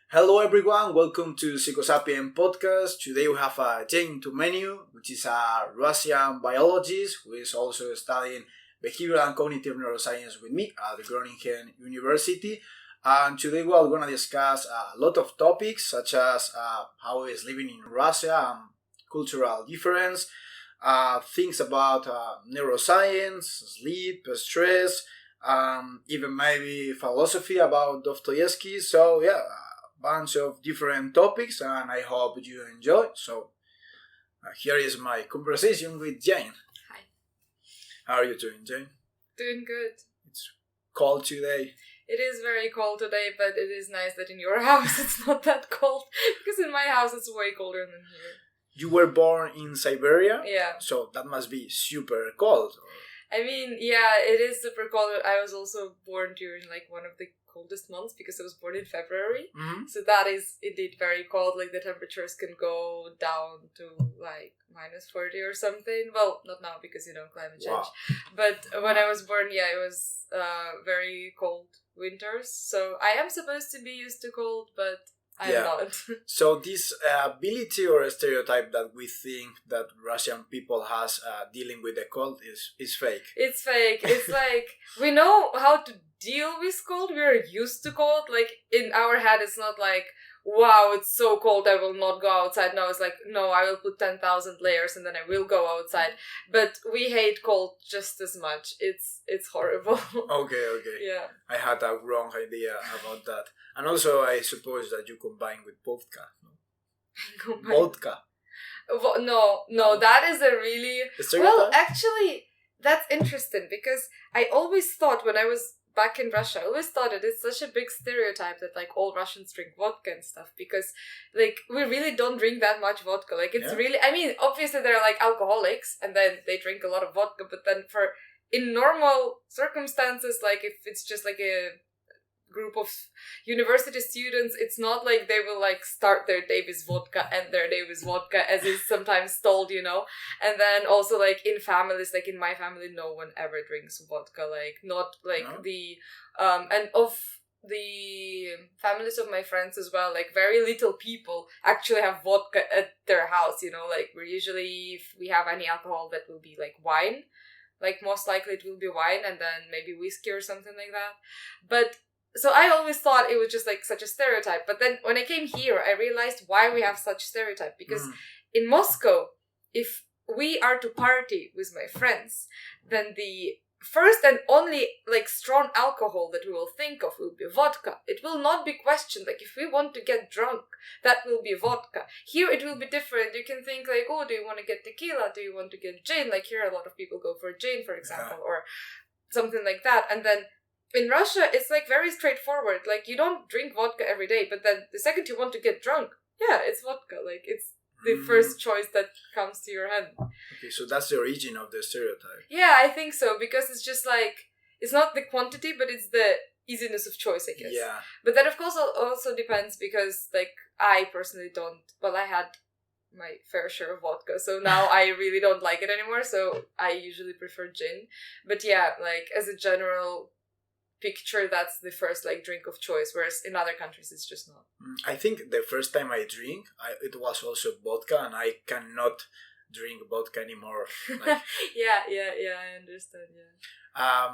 Hello everyone, welcome to Psicosapiens Podcast. Today we have Jane Tuymemeva, which is a Russian biologist who is also studying behavioral and cognitive neuroscience with me at the Groningen University. And today we are going to discuss a lot of topics such as how is living in Russia and cultural difference, things about neuroscience, sleep, stress, even maybe philosophy about Dostoyevski. So yeah, bunch of different topics, and I hope you enjoy. So here is my conversation with Jane. Hi. How are you doing, Jane? Doing good. It's cold today. It is very cold today, but it is nice that in your house it's not that cold, because in my house it's way colder than here. You were born in Siberia? Yeah. So that must be super cold. I mean, yeah, it is super cold. I was also born during one of the coldest months because I was born in February. Mm-hmm. So that is indeed very cold. The temperatures can go down to minus 40 or something. Well, not now because, climate change. Wow. But when I was born, yeah, it was very cold winters. So I am supposed to be used to cold, but I'm not. So this ability or stereotype that we think that Russian people has dealing with the cold is fake. It's fake. It's we know how to deal with cold. We're used to cold. In our head, it's not wow, it's so cold, I will not go outside. No, it's no, I will put 10,000 layers and then I will go outside. But we hate cold just as much. It's horrible. Okay. Yeah. I had a wrong idea about that. And also, I suppose that you combine with vodka. No? Vodka. No, that is a really... Well, actually, that's interesting because I always thought when I was back in Russia, I always thought it's such a big stereotype that all Russians drink vodka and stuff because we really don't drink that much vodka. Really, I mean, obviously they're alcoholics and then they drink a lot of vodka, but then in normal circumstances, if it's just a group of university students, it's not they will start their day with vodka, end their day with vodka, as is sometimes told, and then also in families, in my family, no one ever drinks vodka, not No? the and of the families of my friends as well, very little people actually have vodka at their house, we're usually, if we have any alcohol, that will be wine, most likely it will be wine and then maybe whiskey or something like that. But so I always thought it was just such a stereotype. But then when I came here, I realized why we have such stereotype. Because in Moscow, if we are to party with my friends, then the first and only strong alcohol that we will think of will be vodka. It will not be questioned. If we want to get drunk, that will be vodka. Here it will be different. You can think oh, do you want to get tequila? Do you want to get gin? Here a lot of people go for gin, for example, or something like that. And then in Russia, it's very straightforward. You don't drink vodka every day, but then the second you want to get drunk, yeah, it's vodka. It's the first choice that comes to your head. Okay, so that's the origin of the stereotype. Yeah, I think so, because it's just it's not the quantity, but it's the easiness of choice, I guess. Yeah. But that, of course, also depends because, I personally don't, I had my fair share of vodka, so now I really don't like it anymore, so I usually prefer gin. But yeah, as a general picture, that's the first drink of choice, whereas in other countries it's just not. I think the first time I drink, it was also vodka, and I cannot drink vodka anymore. Yeah, I understand. Yeah.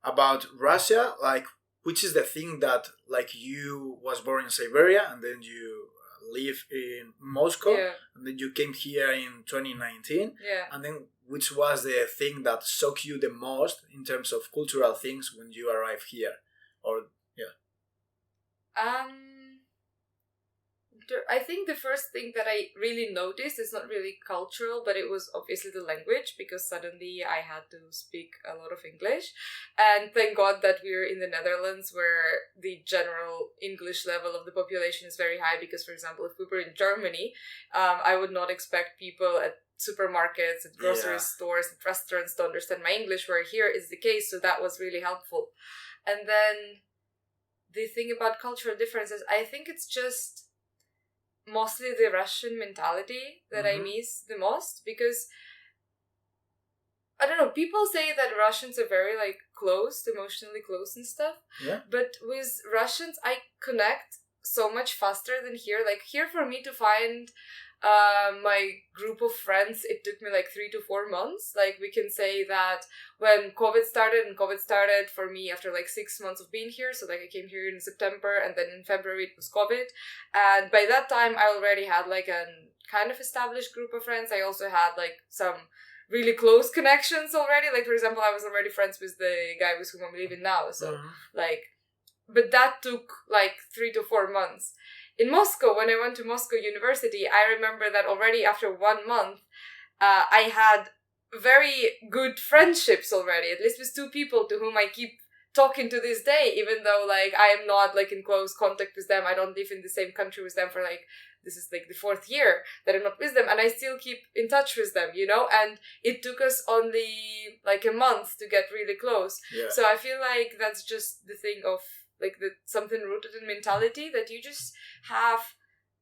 About Russia, which is the thing that you was born in Siberia and then you live in Moscow, and then you came here in 2019, and then which was the thing that shocked you the most in terms of cultural things when you arrived here? I think the first thing that I really noticed is not really cultural, but it was obviously the language, because suddenly I had to speak a lot of English. And thank God that we're in the Netherlands, where the general English level of the population is very high, because, for example, if we were in Germany, I would not expect people at supermarkets, at grocery stores, at restaurants to understand my English, where here is the case, so that was really helpful. And then the thing about cultural differences, I think it's just mostly the Russian mentality that I miss the most, because I don't know, people say that Russians are very closed, emotionally closed and stuff. Yeah. But with Russians, I connect so much faster than here. Like here, for me to find my group of friends, it took me like 3 to 4 months. Like we can say that when COVID started for me after like 6 months of being here. So like I came here in September, and then in February it was COVID. And by that time I already had like a kind of established group of friends. I also had like some really close connections already. Like for example, I was already friends with the guy with whom I'm living now. So like, but that took like 3 to 4 months. In Moscow, when I went to Moscow University, I remember that already after 1 month, I had very good friendships already, at least with 2 people to whom I keep talking to this day, even though like I am not like in close contact with them. I don't live in the same country with them for like, this is like the 4th year that I'm not with them, and I still keep in touch with them, you know? And it took us only like a month to get really close. Yeah. So I feel like that's just the thing of like something rooted in mentality, that you just have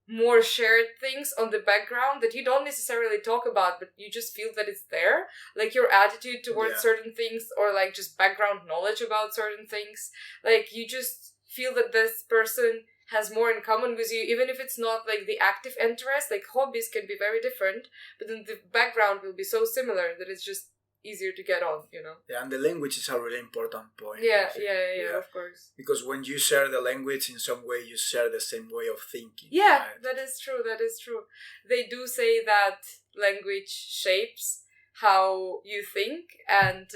more shared things on the background that you don't necessarily talk about, but you just feel that it's there. Like your attitude towards certain things, or like just background knowledge about certain things. Like you just feel that this person has more in common with you, even if it's not like the active interest. Like hobbies can be very different, but then the background will be so similar that it's just easier to get on, you know. Yeah, and the language is a really important point. Yeah, of course. Because when you share the language, in some way you share the same way of thinking. Yeah, right? that is true. They do say that language shapes how you think, and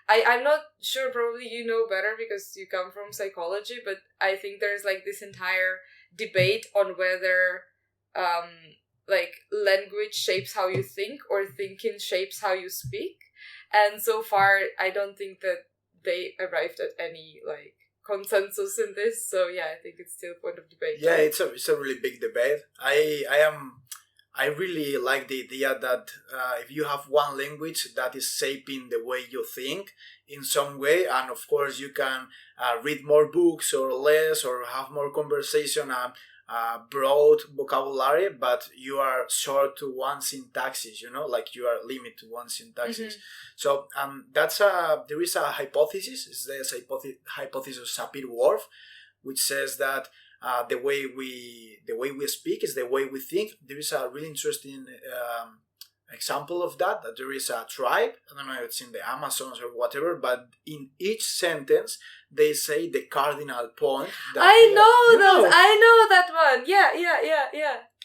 I'm not sure, probably you know better because you come from psychology, but I think there's like this entire debate on whether like language shapes how you think or thinking shapes how you speak. And so far, I don't think that they arrived at any like consensus in this. So yeah, I think it's still a point of debate. Yeah, it's a really big debate. I really like the idea that if you have one language that is shaping the way you think in some way, and of course you can read more books or less, or have more conversation and broad vocabulary, but you are short to one syntaxis, you know, like you are limited to one syntaxis. So there is a hypothesis. It's the hypothesis of Sapir-Whorf, which says that the way we speak is the way we think. There is a really interesting example of that there is a tribe. I don't know if it's in the Amazons or whatever, but in each sentence they say the cardinal point. I know that one. Yeah.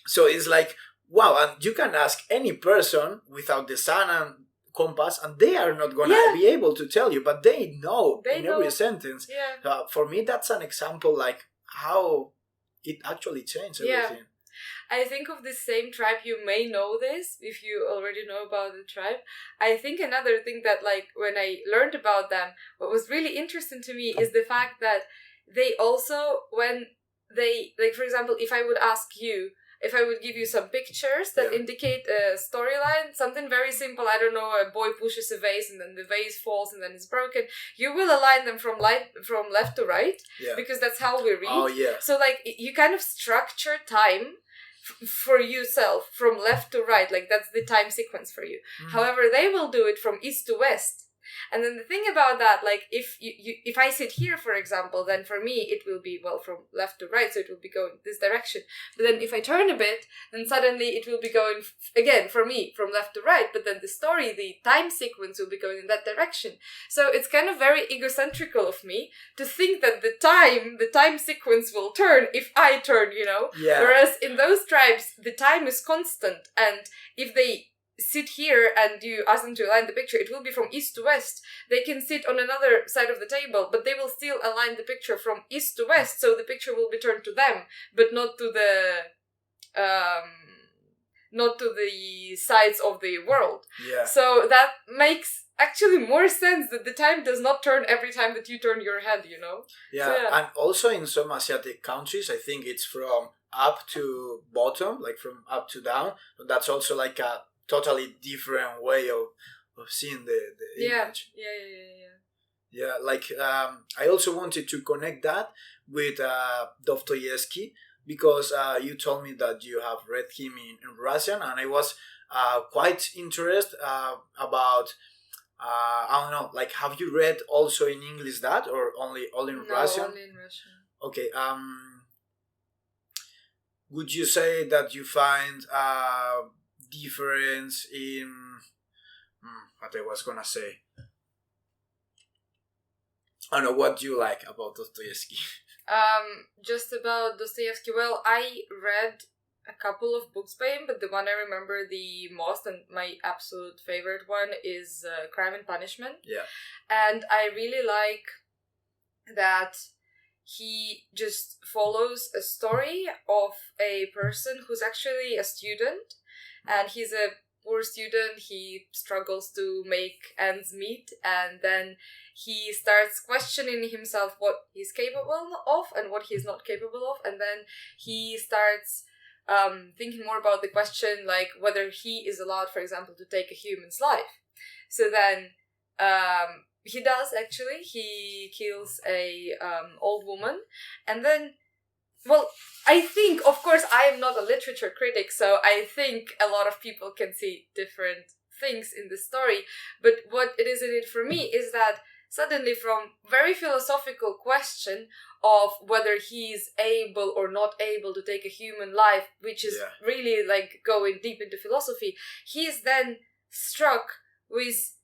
So it's like, wow, and you can ask any person without the sun and compass, and they are not gonna be able to tell you, but they know every sentence. Yeah. For me, that's an example like how it actually changed everything. Yeah. I think of the same tribe, you may know this if you already know about the tribe. I think another thing that like when I learned about them, what was really interesting to me is the fact that they also, when they, like for example, if I would give you some pictures that indicate a storyline, something very simple, I don't know, a boy pushes a vase and then the vase falls and then it's broken, you will align them from left to right, because that's how we read. Oh, yeah. So like you kind of structure time for yourself from left to right, like that's the time sequence for you. However, they will do it from east to west. And then the thing about that, like if I sit here, for example, then for me it will be, well, from left to right, so it will be going this direction. But then if I turn a bit, then suddenly it will be going again for me from left to right, but then the time sequence will be going in that direction. So it's kind of very egocentrical of me to think that the time sequence will turn if I turn, you know? Yeah. Whereas in those tribes, the time is constant, and if they sit here and you ask them to align the picture, it will be from east to west. They can sit on another side of the table, but they will still align the picture from east to west, so the picture will be turned to them, but not to the sides of the world. Yeah. So that makes actually more sense, that the time does not turn every time that you turn your head, you know? Yeah, so, and also in some Asiatic countries, I think it's from up to bottom, like from up to down. But that's also like a totally different way of seeing the image. Yeah, like I also wanted to connect that with Dostoyevski, because you told me that you have read him in Russian, and I was quite interested about I don't know, like, have you read also in English that, or only in Russian? Only in Russian. Okay, would you say that you find a difference in what I was gonna say? I don't know, what do you like about Dostoyevsky? Just about Dostoyevsky. Well, I read a couple of books by him, but the one I remember the most and my absolute favorite one is Crime and Punishment. Yeah. And I really like that he just follows a story of a person who's actually a student, and he's a poor student. He struggles to make ends meet, and then he starts questioning himself what he's capable of and what he's not capable of, and then he starts thinking more about the question, like whether he is allowed, for example, to take a human's life. So then he does, actually. He kills a old woman, and then, well, I think, of course, I am not a literature critic, so I think a lot of people can see different things in the story, but what it is in it for me is that suddenly, from very philosophical question of whether he's able or not able to take a human life, which is really like going deep into philosophy, he's then struck with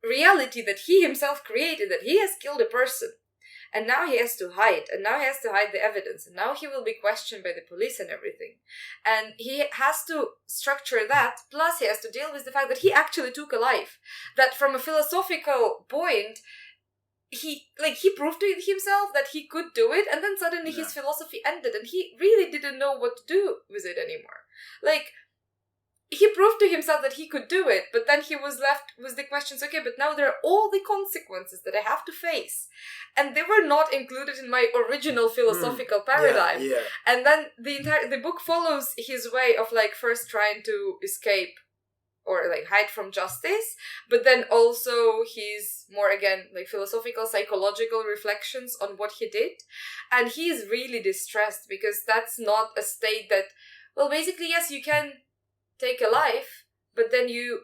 reality that he himself created, that he has killed a person. And now he has to hide, and now he has to hide the evidence, and now he will be questioned by the police and everything. And he has to structure that, plus he has to deal with the fact that he actually took a life. That from a philosophical point, he proved to himself that he could do it, and then suddenly his philosophy ended, and he really didn't know what to do with it anymore. Like, he proved to himself that he could do it, but then he was left with the questions, okay, but now there are all the consequences that I have to face. And they were not included in my original philosophical paradigm. Yeah. And then the book follows his way of like first trying to escape or like hide from justice, but then also his more, again, like philosophical, psychological reflections on what he did. And he is really distressed because that's not a state that, well, basically, yes, you can take a life, but then you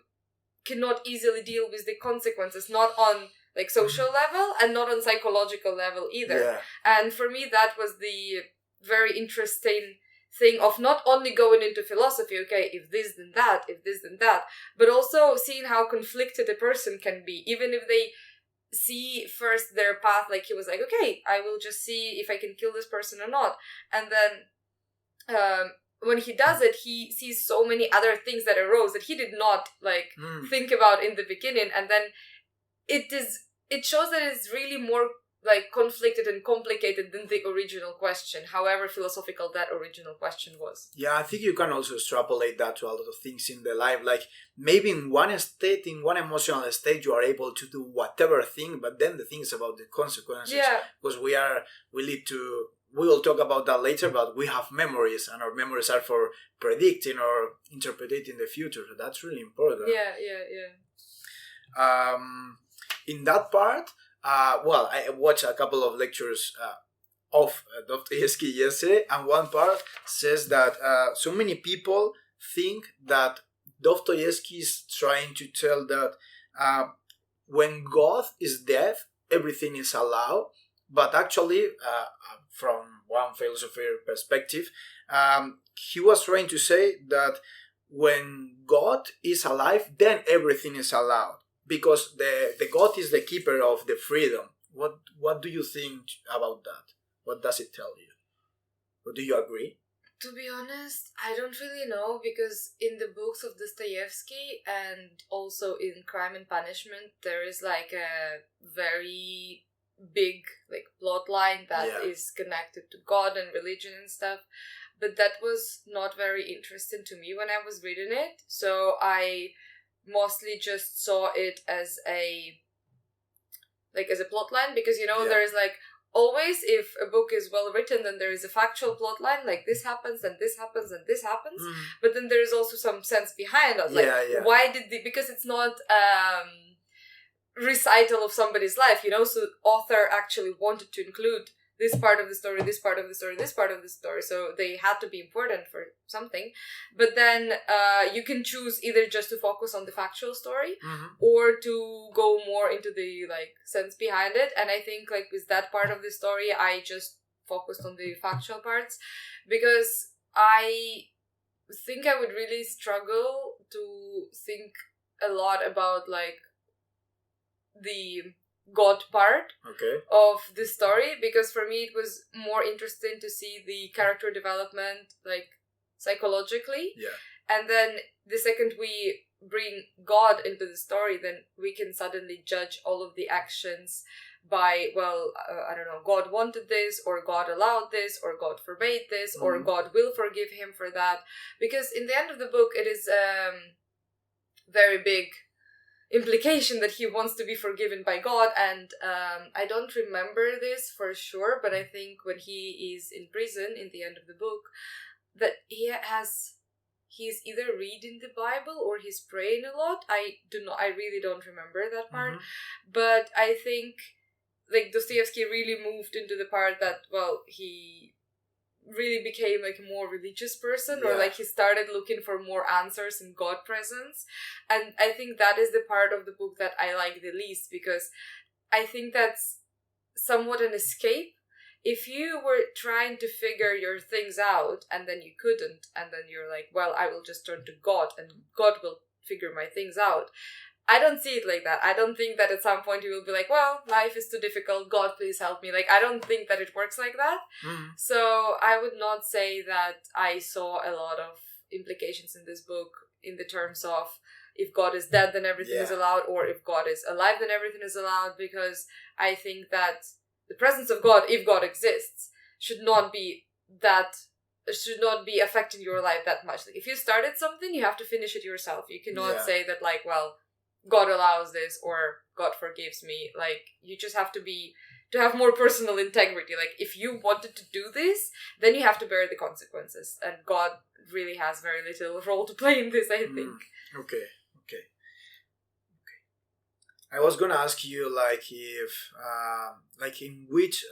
cannot easily deal with the consequences, not on like social level and not on psychological level either. Yeah. And for me, that was the very interesting thing of not only going into philosophy, okay, if this then that, if this then that, but also seeing how conflicted a person can be, even if they see first their path, like he was like, okay, I will just see if I can kill this person or not. And then when he does it, he sees so many other things that arose that he did not like think about in the beginning, and then it shows that it's really more like conflicted and complicated than the original question, however philosophical that original question was. Yeah, I think you can also extrapolate that to a lot of things in the life. Like maybe in one state, in one emotional state, you are able to do whatever thing, but then the things about the consequences, because we will talk about that later, but we have memories, and our memories are for predicting or interpreting the future. So that's really important. Yeah. In that part, I watched a couple of lectures of Dostoyevsky yesterday, and one part says that so many people think that Dostoyevsky is trying to tell that when God is dead, everything is allowed, but actually, from one philosopher perspective, he was trying to say that when God is alive, then everything is allowed. Because the God is the keeper of the freedom. What do you think about that? What does it tell you? Or do you agree? To be honest, I don't really know, because in the books of Dostoyevsky and also in Crime and Punishment, there is like a very big like plot line that is connected to God and religion and stuff. But that was not very interesting to me when I was reading it. So I mostly just saw it as a plot line, because there's like always, if a book is well written, then there is a factual plot line, like this happens and this happens and this happens, but then there is also some sense behind it, why did because it's not recital of somebody's life, so author actually wanted to include this part of the story, this part of the story, this part of the story. So they had to be important for something. But then you can choose either just to focus on the factual story or to go more into the like sense behind it. And I think like with that part of the story, I just focused on the factual parts, because I think I would really struggle to think a lot about like the God part of the story, because for me it was more interesting to see the character development like psychologically. And then the second we bring God into the story, then we can suddenly judge all of the actions by, well, I don't know, God wanted this, or God allowed this, or God forbade this, or God will forgive him for that. Because in the end of the book, it is very big implication that he wants to be forgiven by God. And I don't remember this for sure, but I think when he is in prison in the end of the book, that he's either reading the Bible or he's praying a lot. I really don't remember that part. But I think like Dostoyevsky really moved into the part that, well, he really became like a more religious person, or like he started looking for more answers in God presence. And I think that is the part of the book that I like the least, because I think that's somewhat an escape. If you were trying to figure your things out and then you couldn't, and then you're like, well, I will just turn to God and God will figure my things out. I don't see it like that. I don't think that at some point you will be like, well, life is too difficult, God, please help me. Like, I don't think that it works like that. So I would not say that I saw a lot of implications in this book in the terms of if God is dead, then everything is allowed, or if God is alive, then everything is allowed, because I think that the presence of God, if God exists, should not be affecting your life that much. Like, if you started something, you have to finish it yourself. You cannot say that, like, well, God allows this or God forgives me. Like, you just have to have more personal integrity. Like, if you wanted to do this, then you have to bear the consequences. And God really has very little role to play in this, I think. Okay. I was gonna ask you, like, if, like, in which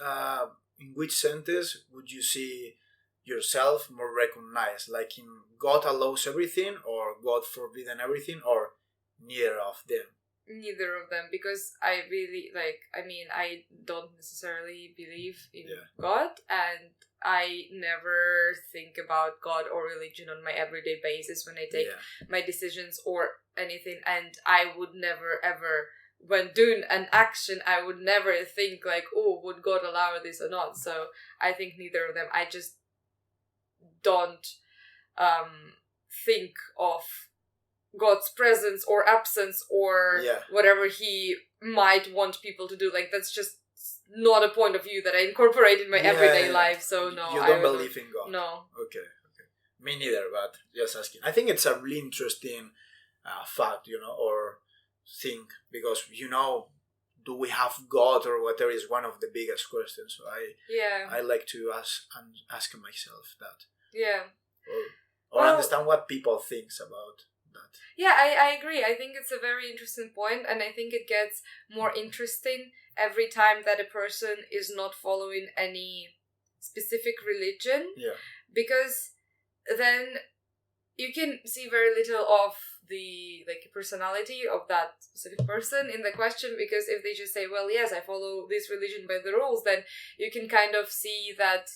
sentence would you see yourself more recognized? Like, in God allows everything, or God forbidden everything, or neither of them? Neither of them, because I really, I don't necessarily believe in God, and I never think about God or religion on my everyday basis when I take my decisions or anything, and I would never ever, when doing an action, I would never think like, oh, would God allow this or not? So I think neither of them. I just don't think of God's presence or absence or whatever he might want people to do. Like, that's just not a point of view that I incorporate in my everyday life. So no, you don't believe in God. No. Okay. Me neither, but just asking. I think it's a really interesting fact, or thing, because do we have God or whatever is one of the biggest questions. So I like to ask myself that. Yeah. Or understand what people think about that. Yeah, I agree. I think it's a very interesting point, and I think it gets more interesting every time that a person is not following any specific religion. Yeah. Because then you can see very little of the personality of that specific person in the question, because if they just say, well, yes, I follow this religion by the rules, then you can kind of see that,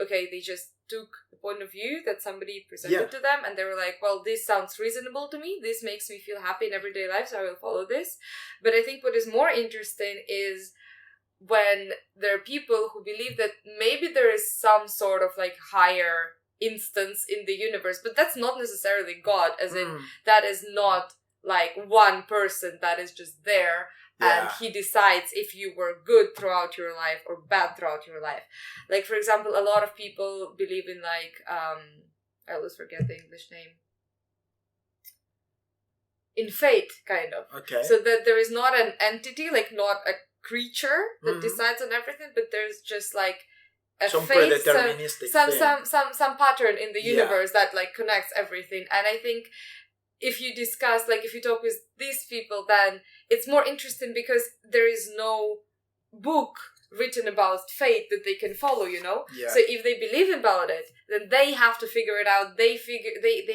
okay, they just took the point of view that somebody presented to them, and they were like, well, this sounds reasonable to me, this makes me feel happy in everyday life, so I will follow this. But I think what is more interesting is when there are people who believe that maybe there is some sort of like higher instance in the universe, but that's not necessarily God, as in that is not like one person that is just there and he decides if you were good throughout your life or bad throughout your life. Like, for example, a lot of people believe in like I always forget the English name, in fate, kind of. Okay. So that there is not an entity, like not a creature that decides on everything, but there's just like some fate, predeterministic some pattern in the universe that like connects everything. And I think if you discuss, like if you talk with these people, then it's more interesting because there is no book written about fate that they can follow, So if they believe about it, then they have to figure it out. They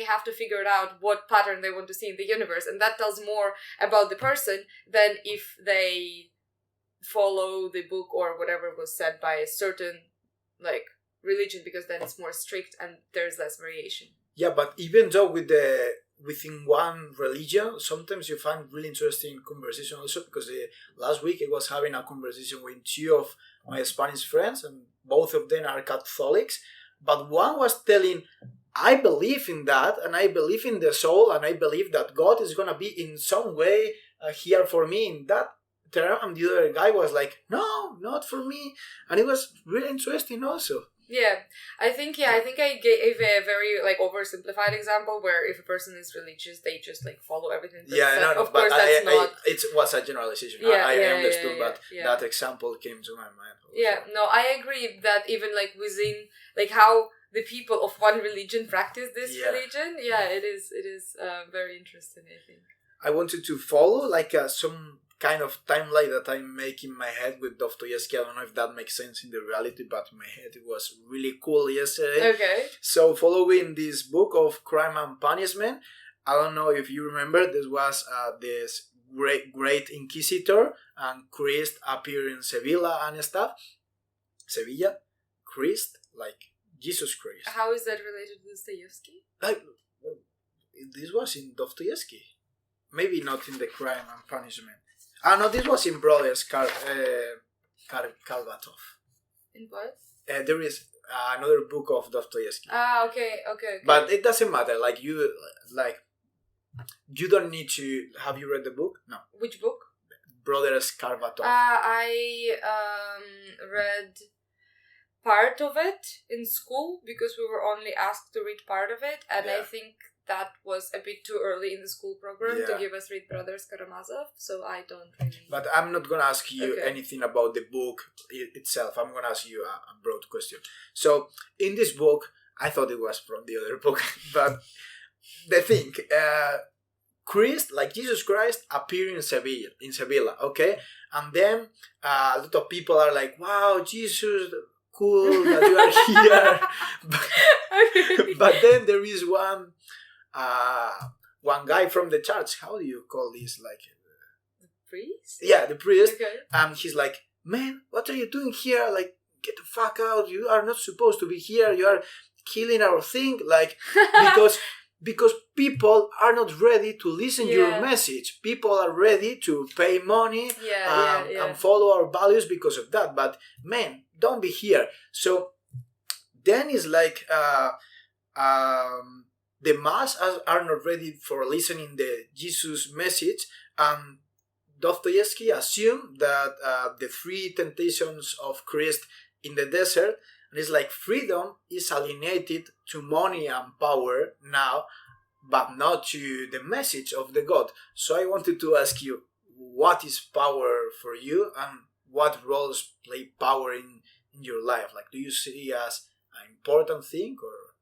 have to figure it out what pattern they want to see in the universe, and that tells more about the person than if they follow the book or whatever was said by a certain like religion, because then it's more strict and there's less variation. Yeah, but even though within one religion, sometimes you find really interesting conversation also, because last week I was having a conversation with two of my Spanish friends, and both of them are Catholics, but one was telling, I believe in that, and I believe in the soul, and I believe that God is going to be in some way here for me in that term, and the other guy was like, no, not for me, and it was really interesting also. Yeah, I think I gave a very like oversimplified example where if a person is religious, they just like follow everything. Of course, that's not. It was a generalization. I understood, but that example came to my mind also. Yeah, no, I agree that even like within like how the people of one religion practice this religion, it is very interesting, I think. I wanted to follow like some kind of timeline that I make in my head with Dostoyevski. I don't know if that makes sense in the reality, but in my head it was really cool yesterday. Okay. So following this book of Crime and Punishment, I don't know if you remember, this was this great inquisitor, and Christ appeared in Sevilla and stuff. Sevilla? Christ? Like Jesus Christ. How is that related to Dostoyevski? Like, this was in Dostoyevski. Maybe not in the Crime and Punishment. No, this was in Brothers Kalbatov. In what? There is another book of Dostoyevski. Okay. But it doesn't matter. You don't need to. Have you read the book? No. Which book? Brothers Kalbatov. I read part of it in school because we were only asked to read part of it, and I think that was a bit too early in the school program to give us read Brothers Karamazov, so I don't really... But I'm not going to ask you anything about the book itself. I'm going to ask you a broad question. So, in this book, I thought it was from the other book, but the thing, Christ, like Jesus Christ, appeared in Sevilla, okay? And then a lot of people are like, wow, Jesus, cool that you are here. But then there is one guy from the church. How do you call this? Like the priest? Yeah, the priest. Okay. And he's like, man, what are you doing here? Like, get the fuck out. You are not supposed to be here. You are killing our thing. Like, because people are not ready to listen to your message. People are ready to pay money and follow our values because of that. But man, don't be here. So then it's like the mass are not ready for listening the Jesus message, and Dostoyevsky assumed that the three temptations of Christ in the desert, and it's like freedom is alienated to money and power now, but not to the message of the God. So I wanted to ask you, what is power for you, and what roles play power in your life? Like, do you see it as an important thing, or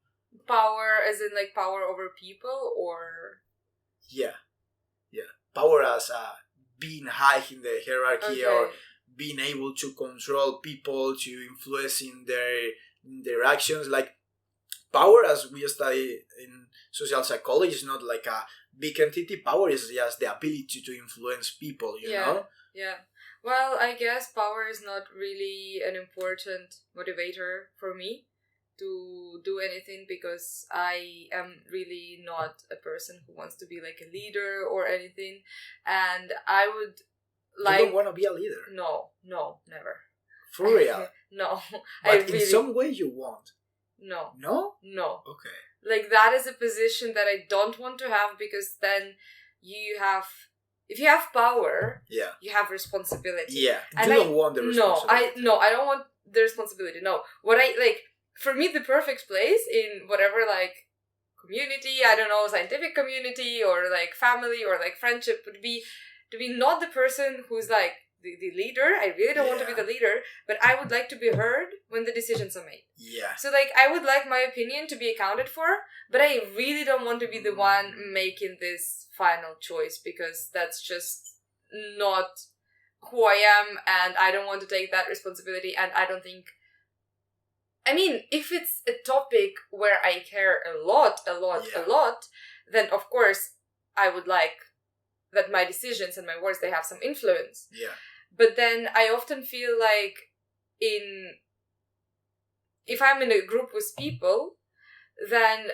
power as in like power over people, or power as being high in the hierarchy, or being able to control people, to influence in their actions? Like, power, as we study in social psychology, is not like a big entity. Power is just the ability to influence people, you know? Yeah. Well, I guess power is not really an important motivator for me to do anything, because I am really not a person who wants to be like a leader or anything, and I would like... You don't want to be a leader? No, never. For real? No. But in some way you want? No. No? No. Okay. Like, that is a position that I don't want to have, because then if you have power, you have responsibility. Yeah. You don't want the responsibility. I don't want the responsibility. No. What I like, for me, the perfect place in whatever like community, I don't know, scientific community or like family or like friendship, would be to be not the person who's like the leader. I really don't want to be the leader, but I would like to be heard when the decisions are made. Yeah. So like, I would like my opinion to be accounted for, but I really don't want to be the one making this final choice, because that's just not who I am, and I don't want to take that responsibility, and I don't think... I mean, if it's a topic where I care a lot, then of course I would like that my decisions and my words, they have some influence. Yeah. But then I often feel like in if I'm in a group with people, then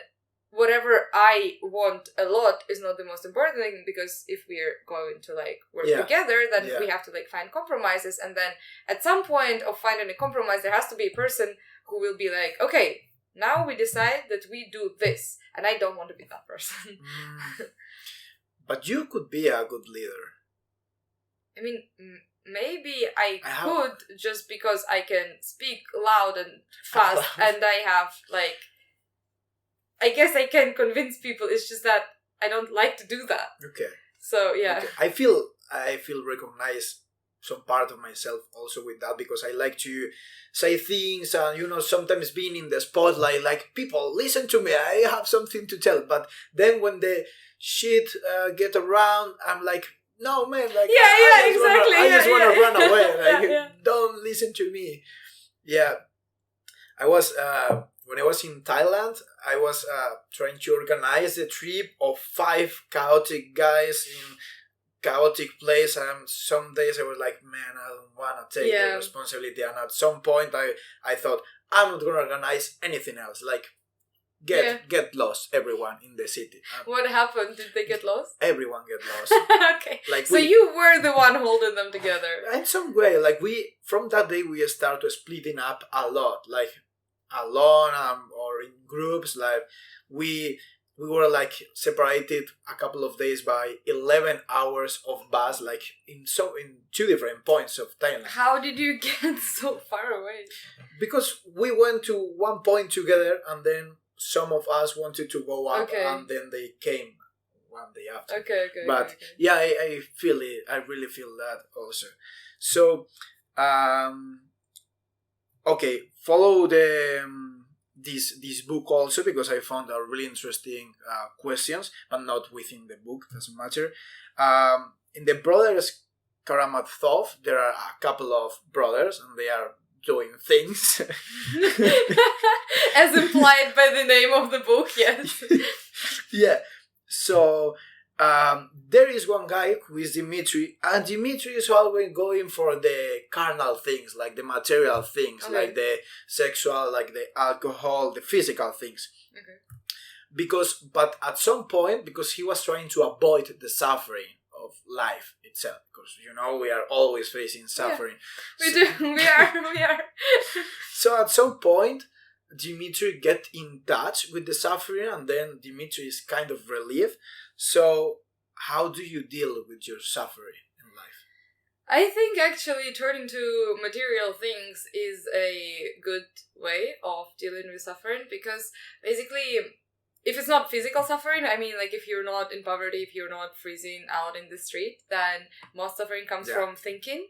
whatever I want a lot is not the most important thing, because if we're going to like work together, then we have to like find compromises, and then at some point of finding a compromise, there has to be a person who will be like, okay, now we decide that we do this, and I don't want to be that person. But you could be a good leader. I mean, maybe I could, just because I can speak loud and fast, and I have like, I guess I can convince people. It's just that I don't like to do that. Okay. So yeah. Okay. I feel recognize some part of myself also with that, because I like to say things and sometimes being in the spotlight, like, people listen to me, I have something to tell. But then when the shit get around, I'm like, no man, like I just want to run away. Like, don't listen to me. Yeah. I was when I was in Thailand, I was trying to organize a trip of 5 chaotic guys in chaotic place, and some days I was like, man, I don't want to take the responsibility. And at some point I thought, I'm not going to organize anything else. Like, get lost, everyone in the city. What happened? Did they get lost? Everyone get lost. Okay. Like, so you were the one holding them together. In some way, like, from that day we started splitting up a lot, like alone or in groups. Like, we were like separated a couple of days by 11 hours of bus, like in 2 different points of Thailand. How did you get so far away? Because we went to one point together, and then some of us wanted to go up, and then they came one day after. Okay. But yeah, I feel it. I really feel that also. So, okay, follow this book also, because I found a really interesting questions, but not within the book, doesn't matter. In the Brothers Karamazov, there are a couple of brothers, and they are doing things. As implied by the name of the book, yes. Yeah. So there is one guy who is Dimitri, and Dimitri is always going for the carnal things, like the material things, like the sexual, like the alcohol, the physical things. Okay. But at some point, because he was trying to avoid the suffering of life itself, because we are always facing suffering. Yeah, we are. So at some point, Dimitri get in touch with the suffering, and then Dimitri is kind of relieved. So how do you deal with your suffering in life? I think actually turning to material things is a good way of dealing with suffering, because basically, if it's not physical suffering, I mean, like, if you're not in poverty, if you're not freezing out in the street, then most suffering comes from thinking.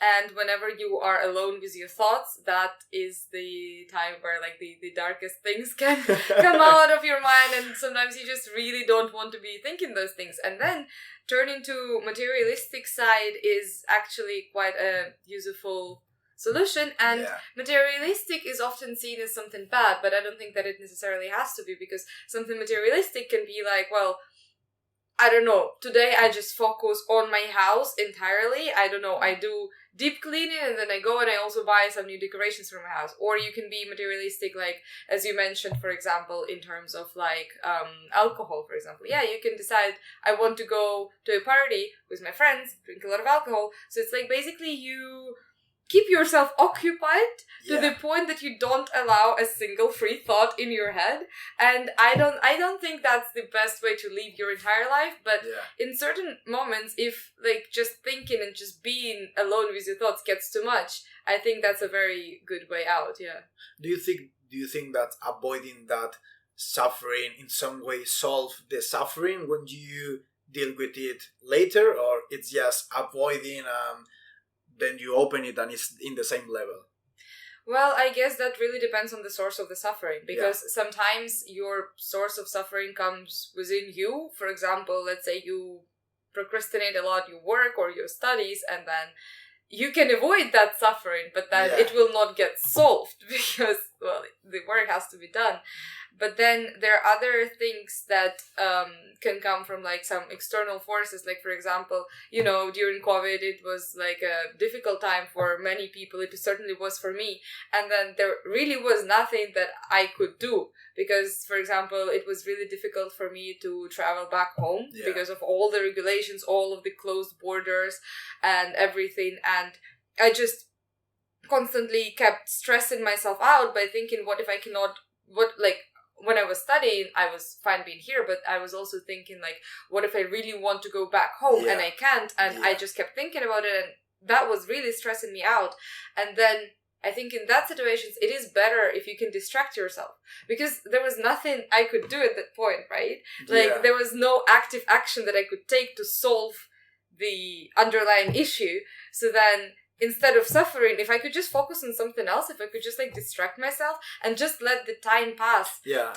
And whenever you are alone with your thoughts, that is the time where, like, the darkest things can come out of your mind, and sometimes you just really don't want to be thinking those things. And then turning to materialistic side is actually quite a useful solution, and materialistic is often seen as something bad, but I don't think that it necessarily has to be, because something materialistic can be like, well, I don't know, today I just focus on my house entirely, I don't know, I do deep cleaning, and then I go and I also buy some new decorations for my house. Or you can be materialistic, like, as you mentioned, for example, in terms of like alcohol, for example. Yeah, you can decide, I want to go to a party with my friends, drink a lot of alcohol, so it's like basically you keep yourself occupied to the point that you don't allow a single free thought in your head. And I don't think that's the best way to live your entire life, but in certain moments, if like just thinking and just being alone with your thoughts gets too much, I think that's a very good way out. Do you think that avoiding that suffering in some way solve the suffering when you deal with it later, or it's just avoiding then you open it and it's in the same level? Well, I guess that really depends on the source of the suffering, because sometimes your source of suffering comes within you. For example, let's say you procrastinate a lot your work or your studies, and then you can avoid that suffering, but then it will not get solved because the work has to be done. But then there are other things that can come from like some external forces. Like, for example, during COVID, it was like a difficult time for many people. It certainly was for me. And then there really was nothing that I could do because, for example, it was really difficult for me to travel back home because of all the regulations, all of the closed borders and everything. And I just constantly kept stressing myself out by thinking, what if I cannot, when I was studying, I was fine being here, but I was also thinking like, what if I really want to go back home and I can't? And I just kept thinking about it, and that was really stressing me out. And then I think in that situations, it is better if you can distract yourself, because there was nothing I could do at that point, right? Like there was no active action that I could take to solve the underlying issue. So then instead of suffering, if I could just focus on something else, if I could just like distract myself and just let the time pass, let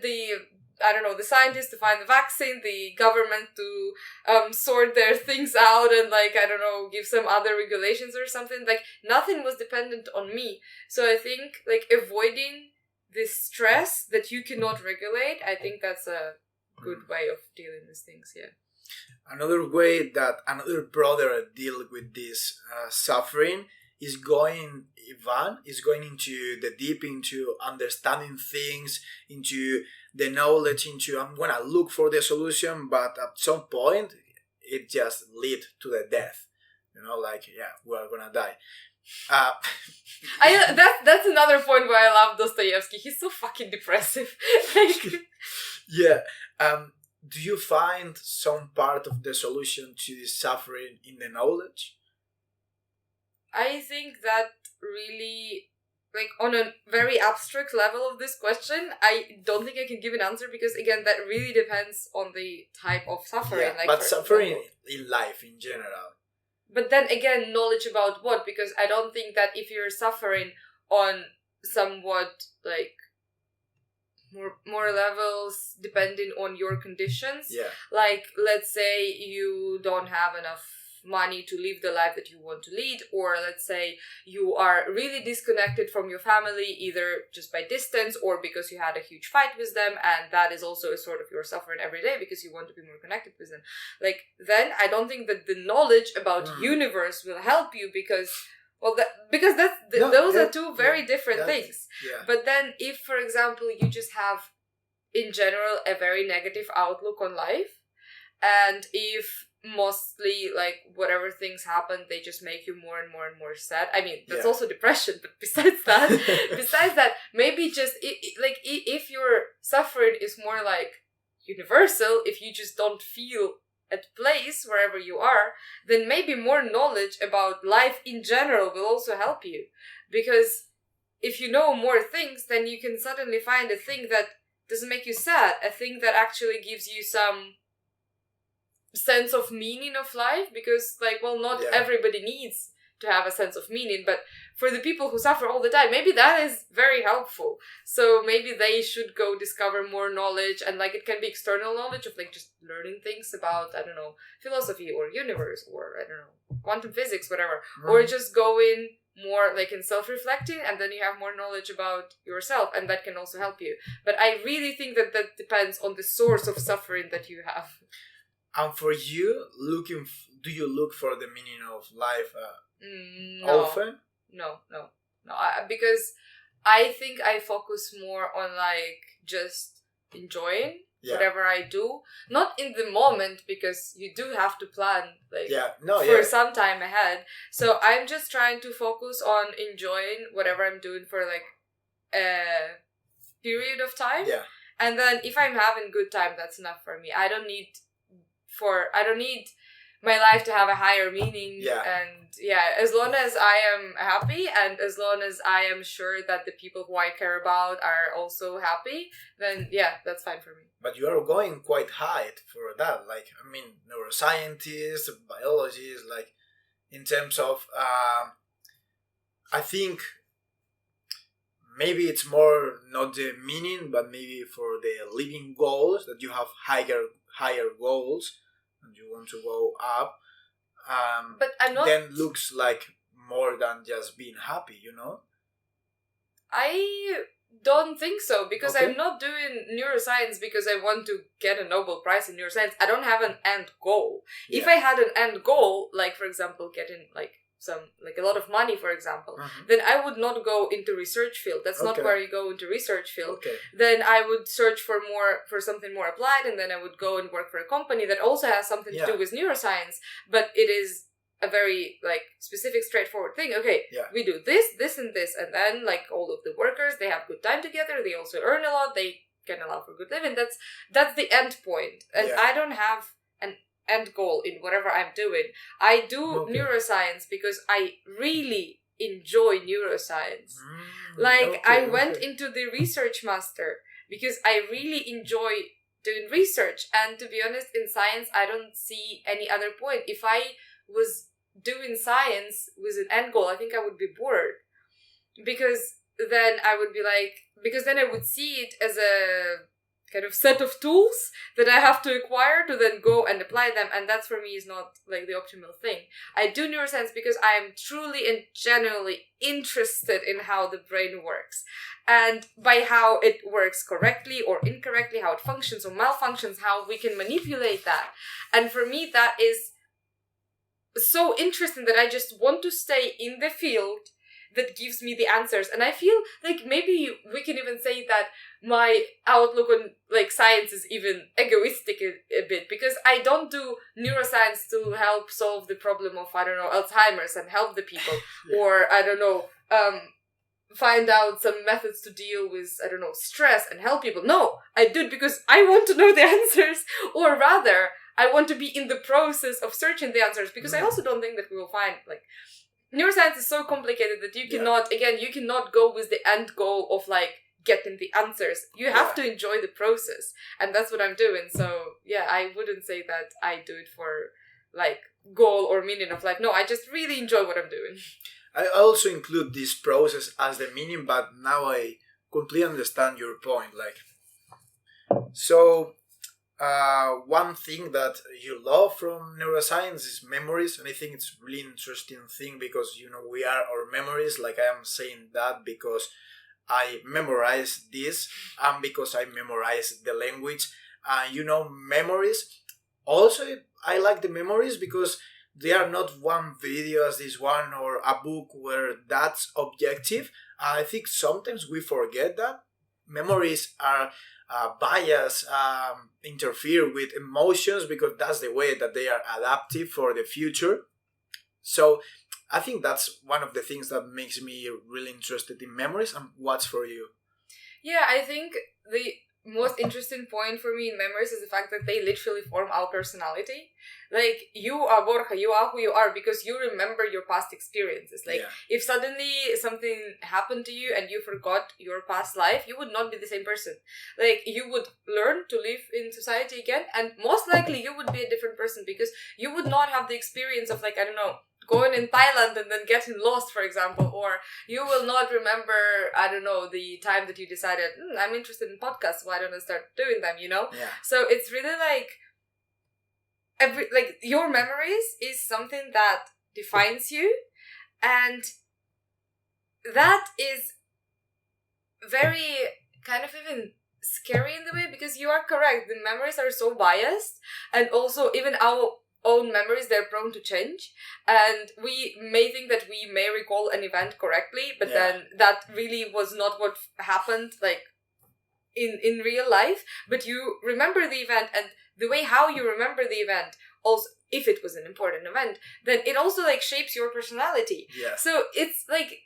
the scientists to find the vaccine, the government to sort their things out and give some other regulations or something. Like nothing was dependent on me. So I think like avoiding this stress that you cannot regulate, I think that's a good way of dealing with things. Yeah. Another way that another brother deal with this suffering is going into the deep, into understanding things, into the knowledge, into I'm gonna look for the solution, but at some point it just lead to the death. We're gonna die. That's another point where I love Dostoyevski. He's so fucking depressive. Do you find some part of the solution to this suffering in the knowledge? I think that really, on a very abstract level of this question, I don't think I can give an answer because, again, that really depends on the type of suffering. But suffering in life in general. But then again, knowledge about what? Because I don't think that if you're suffering on somewhat more levels depending on your conditions. Like, let's say you don't have enough money to live the life that you want to lead, or let's say you are really disconnected from your family, either just by distance or because you had a huge fight with them, and that is also a sort of your suffering every day because you want to be more connected with them. Then I don't think that the knowledge about universe will help you because those are two very different things. But then if, for example, you just have, in general, a very negative outlook on life, and if mostly, whatever things happen, they just make you more and more and more sad. I mean, that's also depression, but besides that, maybe just, if your suffering is more, universal, if you just don't feel at place wherever you are, then maybe more knowledge about life in general will also help you. Because if you know more things, then you can suddenly find a thing that doesn't make you sad, a thing that actually gives you some sense of meaning of life, because not everybody needs to have a sense of meaning, but for the people who suffer all the time, maybe that is very helpful. So maybe they should go discover more knowledge, and it can be external knowledge of just learning things about, I don't know, philosophy or universe or I don't know, quantum physics, whatever, or just go in more in self-reflecting, and then you have more knowledge about yourself, and that can also help you. But I really think that depends on the source of suffering that you have. And for you, do you look for the meaning of life no. often? No. Because I think I focus more on just enjoying whatever I do. Not in the moment, because you do have to plan for some time ahead. So I'm just trying to focus on enjoying whatever I'm doing for a period of time. And then if I'm having good time, that's enough for me. I don't need my life to have a higher meaning. And as long as I am happy, and as long as I am sure that the people who I care about are also happy, then that's fine for me. But you are going quite high for that. Neuroscientists, biologists, in terms of, I think maybe it's more not the meaning, but maybe for the living goals, that you have higher goals and you want to go up, but I'm not, then looks like more than just being happy, I don't think so, because Okay. I'm not doing neuroscience because I want to get a Nobel Prize in neuroscience. I don't have an end goal. If I had an end goal, like for example getting like a lot of money, for example, then I would not go into research field. That's not where you go into research field. Then I would search for something more applied, and then I would go and work for a company that also has something to do with neuroscience, but it is a very like specific, straightforward thing. We do this, and this, and then like all of the workers, they have good time together. They also earn a lot. They can allow for good living. That's the end point, and I don't have an end goal in whatever I'm doing. I do neuroscience because I really enjoy neuroscience. I went into the research master because I really enjoy doing research, and to be honest, in science I don't see any other point. If I was doing science with an end goal, I think I would be bored, because then I would see it as a kind of set of tools that I have to acquire to then go and apply them, and that for me is not like the optimal thing. I do neuroscience because I am truly and genuinely interested in how the brain works, and by how it works correctly or incorrectly, how it functions or malfunctions, how we can manipulate that. And for me that is so interesting that I just want to stay in the field that gives me the answers. And I feel like maybe we can even say that my outlook on like science is even egoistic a bit, because I don't do neuroscience to help solve the problem of, I don't know, Alzheimer's and help the people, or I don't know, find out some methods to deal with, I don't know, stress and help people. No, I do it because I want to know the answers, or rather I want to be in the process of searching the answers, because I also don't think that we will find, like, neuroscience is so complicated that you cannot go with the end goal of, like, getting the answers. You have to enjoy the process, and that's what I'm doing. So, yeah, I wouldn't say that I do it for, like, goal or meaning of life. No, I just really enjoy what I'm doing. I also include this process as the meaning, but now I completely understand your point. One thing that you love from neuroscience is memories, and I think it's a really interesting thing because, we are our memories. Like, I am saying that because I memorize this and because I memorize the language. Memories. Also, I like the memories because they are not one video as this one or a book where that's objective. I think sometimes we forget that memories are bias, interfere with emotions, because that's the way that they are adaptive for the future. So I think that's one of the things that makes me really interested in memories. And what's for you? Yeah, I think the most interesting point for me in memories is the fact that they literally form our personality. Like, you are Borja, you are who you are because you remember your past experiences. Like, if suddenly something happened to you and you forgot your past life, you would not be the same person. Like, you would learn to live in society again, and most likely you would be a different person because you would not have the experience of, like, I don't know, going in Thailand and then getting lost, for example, or you will not remember, I don't know, the time that you decided, I'm interested in podcasts, why don't I start doing them, So it's really like, your memories is something that defines you, and that is very kind of even scary in the way, because you are correct, the memories are so biased, and also even our own memories, they're prone to change, and we may think that we may recall an event correctly, but then that really was not what happened, like, in real life. But you remember the event, and the way how you remember the event, also, if it was an important event, then it also, like, shapes your personality. So it's like,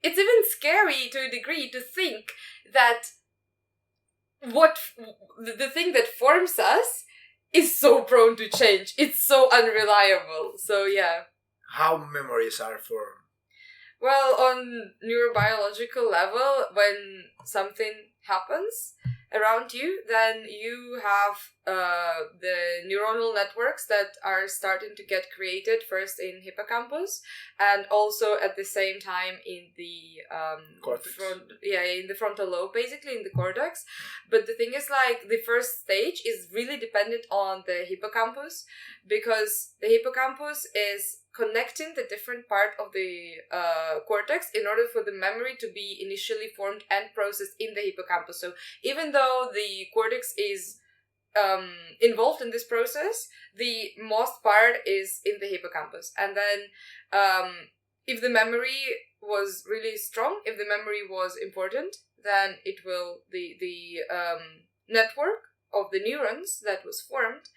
it's even scary to a degree to think that what the thing that forms us is so prone to change. It's so unreliable. So, yeah. How memories are formed? Well, on neurobiological level, when something happens around you, then you have the neuronal networks that are starting to get created first in hippocampus and also at the same time in the cortex. In the frontal lobe, basically in the cortex. But the thing is, like, the first stage is really dependent on the hippocampus, because the hippocampus is connecting the different part of the cortex in order for the memory to be initially formed and processed in the hippocampus. So even though the cortex is involved in this process, the most part is in the hippocampus. And then if the memory was really strong, if the memory was important, then it will, the network of the neurons that was formed,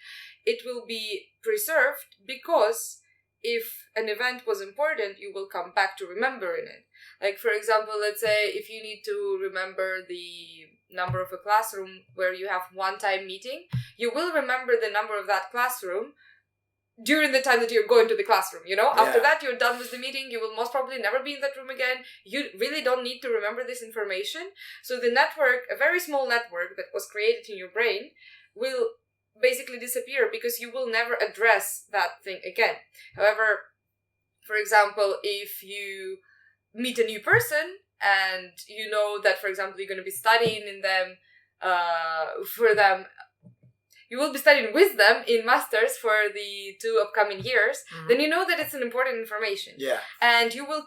it will be preserved, because if an event was important, you will come back to remembering it. Like, for example, let's say if you need to remember the number of a classroom where you have one-time meeting, you will remember the number of that classroom during the time that you're going to the classroom, you know? After that, you're done with the meeting, you will most probably never be in that room again. You really don't need to remember this information. So the network, a very small network that was created in your brain, will basically disappear because you will never address that thing again. However, for example, if you meet a new person and you know that, for example, you're going to be studying you will be studying with them in masters for the 2 upcoming years, then you know that it's an important information. Yeah. And you will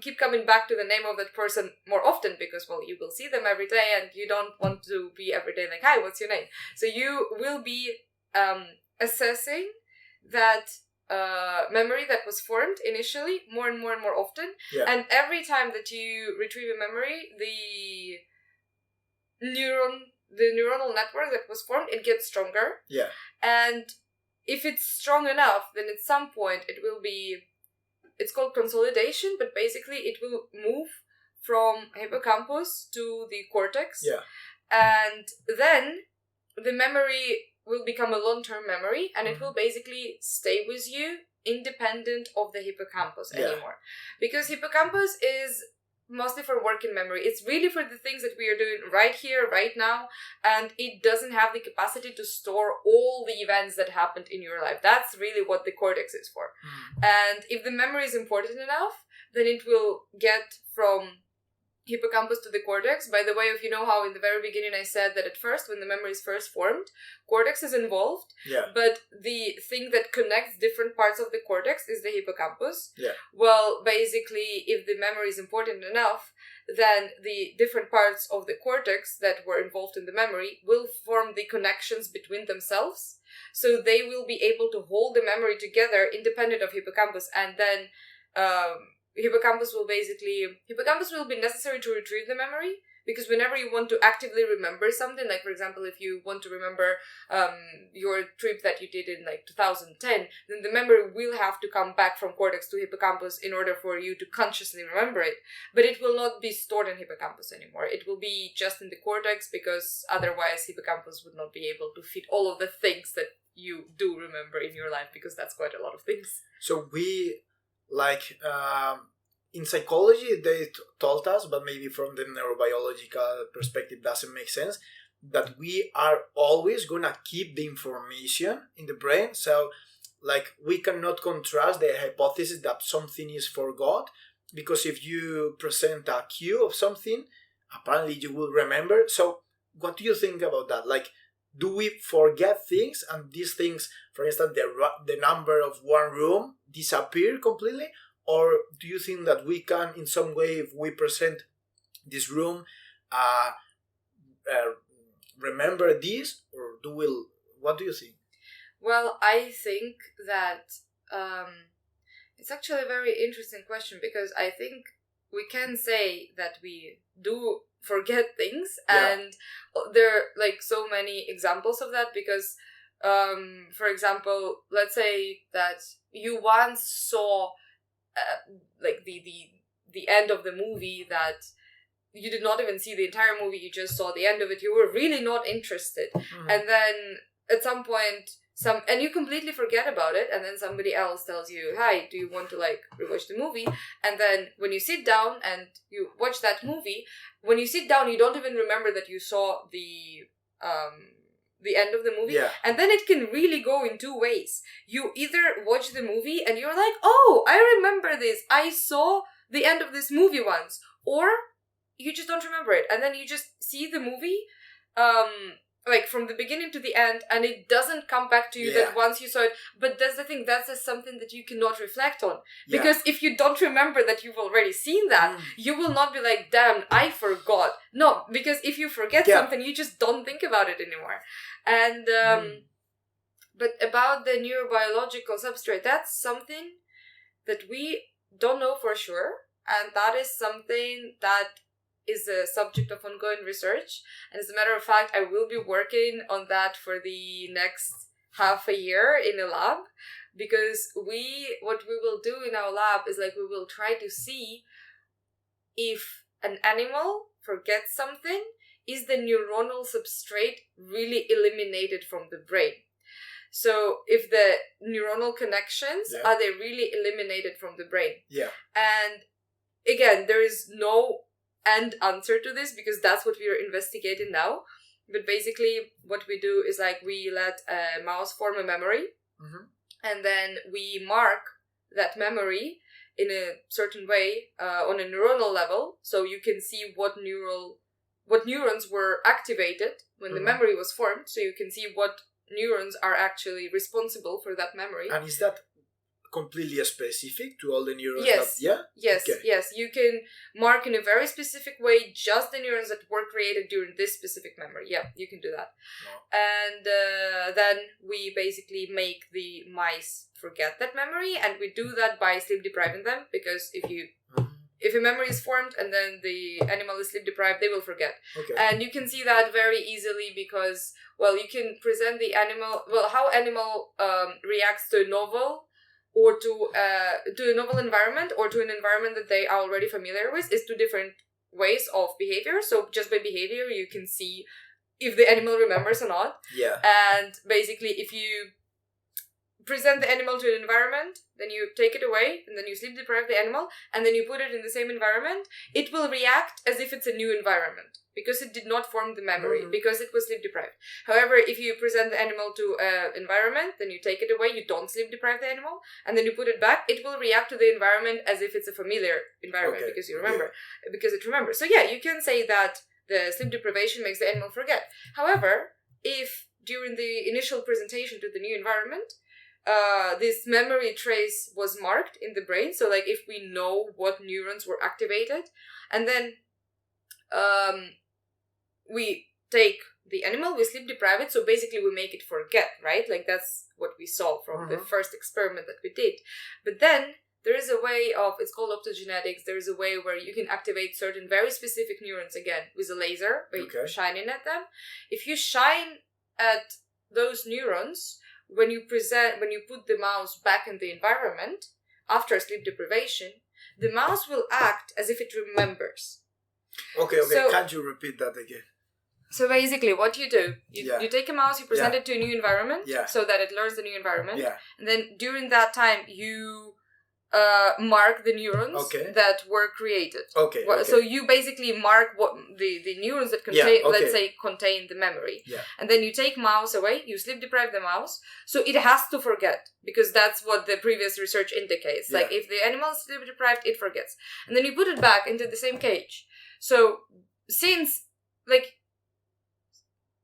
keep coming back to the name of that person more often because, well, you will see them every day and you don't want to be every day like, hi, what's your name? So you will be assessing that memory that was formed initially more and more and more often. Yeah. And every time that you retrieve a memory, the neuronal network that was formed, it gets stronger. Yeah. And if it's strong enough, then at some point it's called consolidation, but basically it will move from hippocampus to the cortex. Yeah. And then the memory will become a long-term memory, and it will basically stay with you independent of the hippocampus anymore. Because hippocampus is mostly for working memory. It's really for the things that we are doing right here, right now, and it doesn't have the capacity to store all the events that happened in your life. That's really what the cortex is for. And if the memory is important enough, then it will get from hippocampus to the cortex. By the way, if you know how in the very beginning I said that at first, when the memory is first formed, cortex is involved, but the thing that connects different parts of the cortex is the hippocampus. Well, basically, if the memory is important enough, then the different parts of the cortex that were involved in the memory will form the connections between themselves, so they will be able to hold the memory together independent of hippocampus. And then hippocampus will be necessary to retrieve the memory, because whenever you want to actively remember something, like, for example, if you want to remember your trip that you did in, like, 2010, then the memory will have to come back from cortex to hippocampus in order for you to consciously remember it. But it will not be stored in hippocampus anymore. It will be just in the cortex, because otherwise hippocampus would not be able to fit all of the things that you do remember in your life, because that's quite a lot of things. So in psychology, they told us, but maybe from the neurobiological perspective doesn't make sense, that we are always going to keep the information in the brain. So, like, we cannot contrast the hypothesis that something is forgot, because if you present a cue of something, apparently you will remember. So, what do you think about that? Like, do we forget things, and these things, for instance, the number of one room disappear completely? Or do you think that we can, in some way, if we present this room, remember this? Or what do you think? Well, I think that it's actually a very interesting question, because I think we can say that we do forget things, and there are, like, so many examples of that, because for example, let's say that you once saw like the end of the movie, that you did not even see the entire movie, you just saw the end of it, you were really not interested, and then at some point and you completely forget about it, and then somebody else tells you, hi, do you want to, like, rewatch the movie? And then when you sit down and you watch that movie, when you sit down, you don't even remember that you saw the end of the movie. Yeah. And then it can really go in two ways. You either watch the movie and you're like, oh, I remember this. I saw the end of this movie once. Or you just don't remember it. And then you just see the movie like from the beginning to the end, and it doesn't come back to you that once you saw it. But that's the thing, that's just something that you cannot reflect on. Because if you don't remember that you've already seen that, you will not be like, damn, I forgot. No, because if you forget something, you just don't think about it anymore. And but about the neurobiological substrate, that's something that we don't know for sure, and that is something that is a subject of ongoing research. And as a matter of fact, I will be working on that for the next half a year in a lab, because what we will do in our lab is like, we will try to see if an animal forgets something, is the neuronal substrate really eliminated from the brain? So if the neuronal connections, are they really eliminated from the brain? Yeah. And again, there is no end answer to this, because that's what we are investigating now. But basically what we do is like, we let a mouse form a memory, and then we mark that memory in a certain way on a neuronal level, so you can see what neurons were activated when the memory was formed, so you can see what neurons are actually responsible for that memory. And is that completely specific to all the neurons? Yes. Yes, okay. Yes. You can mark in a very specific way just the neurons that were created during this specific memory. Yeah, you can do that. Wow. And then we basically make the mice forget that memory, and we do that by sleep depriving them, because if a memory is formed and then the animal is sleep deprived, they will forget. Okay. And you can see that very easily because, you can present the animal, how animal reacts to a novel, or to a novel environment, or to an environment that they are already familiar with, is two different ways of behavior. So just by behavior, you can see if the animal remembers or not. Yeah. And basically, if you present the animal to an environment, then you take it away, and then you sleep deprive the animal, and then you put it in the same environment, it will react as if it's a new environment, because it did not form the memory, because it was sleep deprived. However, if you present the animal to an environment, then you take it away, you don't sleep deprive the animal, and then you put it back, it will react to the environment as if it's a familiar environment, because you remember, because it remembers. So you can say that the sleep deprivation makes the animal forget. However, if during the initial presentation to the new environment, this memory trace was marked in the brain, so like if we know what neurons were activated, and then we take the animal, we sleep deprive it, so basically we make it forget, right? Like that's what we saw from the first experiment that we did. But then there is a way of, it's called optogenetics, there is a way where you can activate certain very specific neurons again with a laser by shining at them. If you shine at those neurons, when you put the mouse back in the environment after sleep deprivation, the mouse will act as if it remembers. Okay. So, can't you repeat that again? So basically what you do, you take a mouse, you present it to a new environment so that it learns the new environment. Yeah. And then during that time, you mark the neurons that were created. So you basically mark what the neurons that contain, let's say, contain the memory. Yeah. And then you take mouse away, you sleep deprive the mouse, so it has to forget, because that's what the previous research indicates. Like if the animal is sleep deprived, it forgets. And then you put it back into the same cage. So since,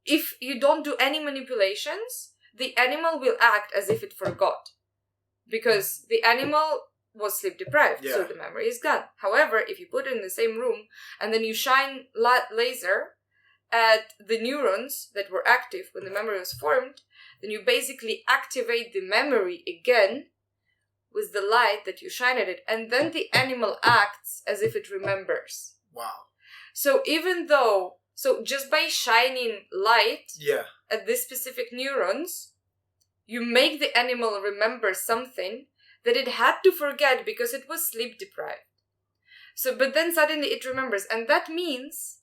if you don't do any manipulations, the animal will act as if it forgot, because the animal was sleep deprived, so the memory is gone. However, if you put it in the same room and then you shine laser at the neurons that were active when the memory was formed, then you basically activate the memory again with the light that you shine at it, and then the animal acts as if it remembers. Wow. So just by shining light at these specific neurons, you make the animal remember something that it had to forget because it was sleep deprived. So, but then suddenly it remembers. And that means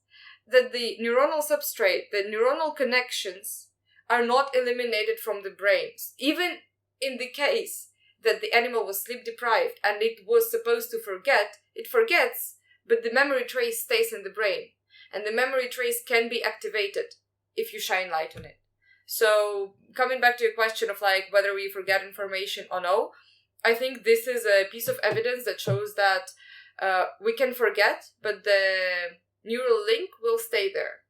that the neuronal substrate, the neuronal connections, are not eliminated from the brain. Even in the case that the animal was sleep deprived and it was supposed to forget, it forgets, but the memory trace stays in the brain. And the memory trace can be activated if you shine light on it. So coming back to your question of like whether we forget information or no, I think this is a piece of evidence that shows that we can forget, but the neural link will stay there.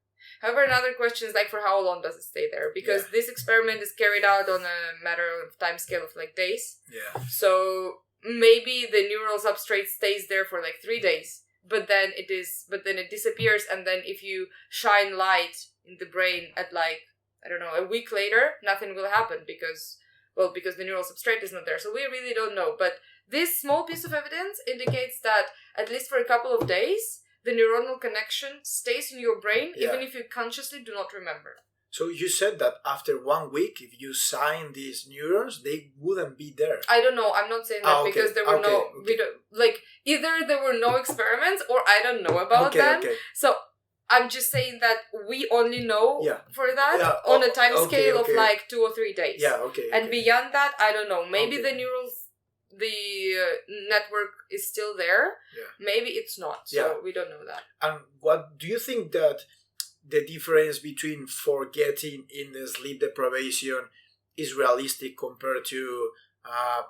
However, another question is like, for how long does it stay there? Because this experiment is carried out on a matter of time scale of like days. Yeah. So maybe the neural substrate stays there for like 3 days, but then it disappears. And then if you shine light in the brain at like, I don't know, a week later, nothing will happen because the neural substrate is not there. So we really don't know. But this small piece of evidence indicates that at least for a couple of days, the neuronal connection stays in your brain, even if you consciously do not remember. So you said that after 1 week, if you sign these neurons, they wouldn't be there. I don't know. I'm not saying that because there were we don't, like, either there were no experiments or I don't know about them. So I'm just saying that we only know for that on a time scale of like 2 or 3 days. And beyond that, I don't know. Maybe the network is still there. Maybe it's not. So we don't know that. And what do you think that the difference between forgetting in the sleep deprivation is realistic compared to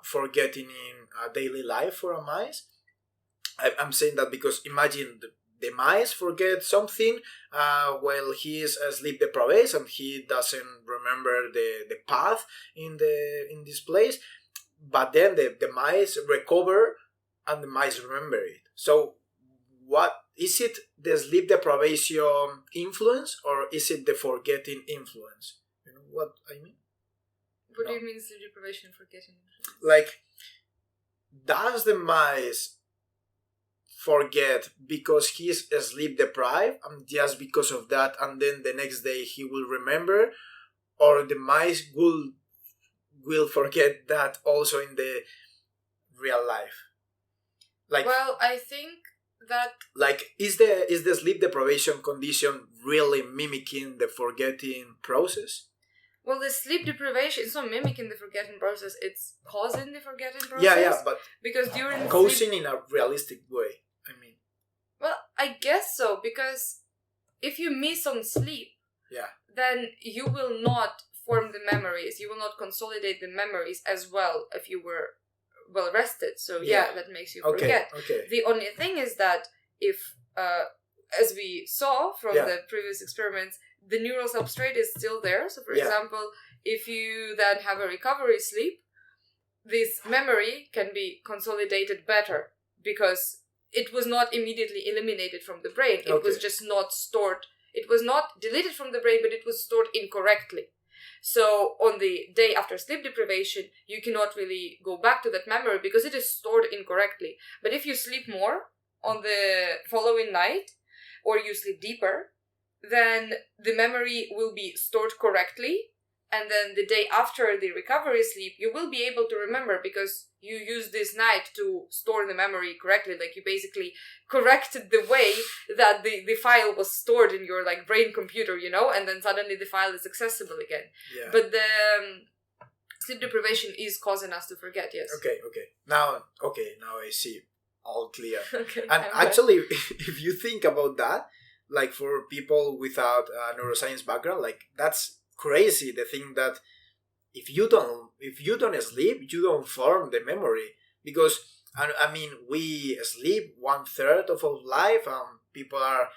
forgetting in daily life for a mice? I'm saying that because imagine the mice forget something while he is sleep deprived and he doesn't remember the path in this place. But then the mice recover and the mice remember it. So what is it, the sleep deprivation influence or is it the forgetting influence? You know what I mean? What do you mean sleep deprivation and forgetting influence? Like, does the mice forget because he's sleep deprived and just because of that and then the next day he will remember, or the mice will forget that also in the real life? Like, well, I think that like is the sleep deprivation condition really mimicking the forgetting process? Well, the sleep deprivation is not mimicking the forgetting process, it's causing the forgetting process. But because during causing in a realistic way, I mean. Well, I guess so, because if you miss on sleep, then you will not form the memories, you will not consolidate the memories as well if you were well rested. So that makes you forget. The only thing is that if, as we saw from the previous experiments, the neural substrate is still there. So for example, if you then have a recovery sleep, this memory can be consolidated better because it was not immediately eliminated from the brain. It was just not stored. It was not deleted from the brain, but it was stored incorrectly. So on the day after sleep deprivation, you cannot really go back to that memory because it is stored incorrectly. But if you sleep more on the following night, or you sleep deeper, then the memory will be stored correctly. And then the day after the recovery sleep, you will be able to remember because you used this night to store the memory correctly. Like you basically corrected the way that the file was stored in your like brain computer, you know, and then suddenly the file is accessible again. But the sleep deprivation is causing us to forget, yes. Now I see all clear. And actually, if you think about that, like for people without a neuroscience background, like that's crazy, the thing that if you don't sleep, you don't form the memory, because I mean we sleep 1/3 of our life and people are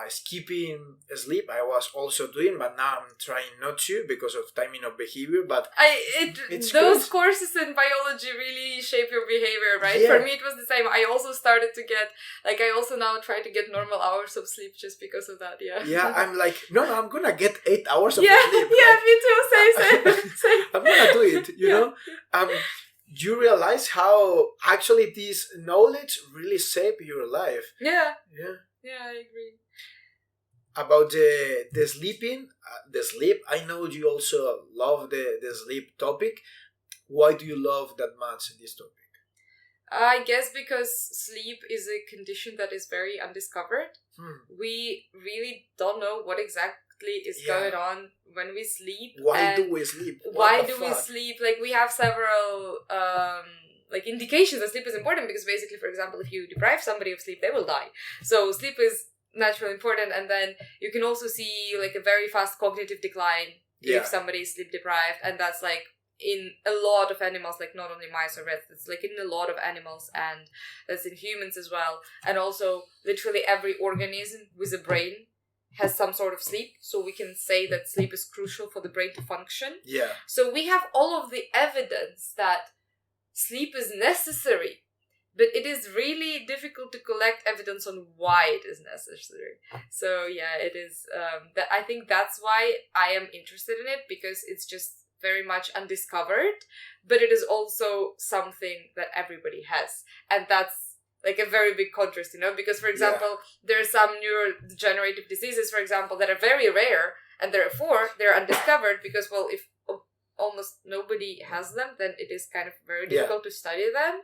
skipping sleep. I was also doing, but now I'm trying not to because of timing of behavior. But those courses in biology really shape your behavior, right? For me it was the same. I also started to get I also now try to get normal hours of sleep just because of that. I'm like, no, I'm gonna get 8 hours of sleep. Me too. Same. I'm gonna do it, you know. You realize how actually this knowledge really shape your life. Yeah, I agree. About the sleeping, the sleep, I know you also love the sleep topic. Why do you love that much this topic? I guess because sleep is a condition that is very undiscovered. We really don't know what exactly is going on when we sleep. Why do we sleep? Why do we sleep? Like we have several indications that sleep is important because basically, for example, if you deprive somebody of sleep, they will die. So sleep is naturally important, and then you can also see like a very fast cognitive decline if somebody is sleep deprived, and that's like in a lot of animals, like not only mice or rats, it's like in a lot of animals, and that's in humans as well. And also literally every organism with a brain has some sort of sleep, so we can say that sleep is crucial for the brain to function. Yeah. So we have all of the evidence that sleep is necessary, but it is really difficult to collect evidence on why it is necessary. So yeah, it is. That I think that's why I am interested in it, because it's just very much undiscovered, but it is also something that everybody has, and that's like a very big contrast, because for example, there are some neurodegenerative diseases, for example, that are very rare, and therefore they're undiscovered because, well, if almost nobody has them, then it is kind of very difficult to study them.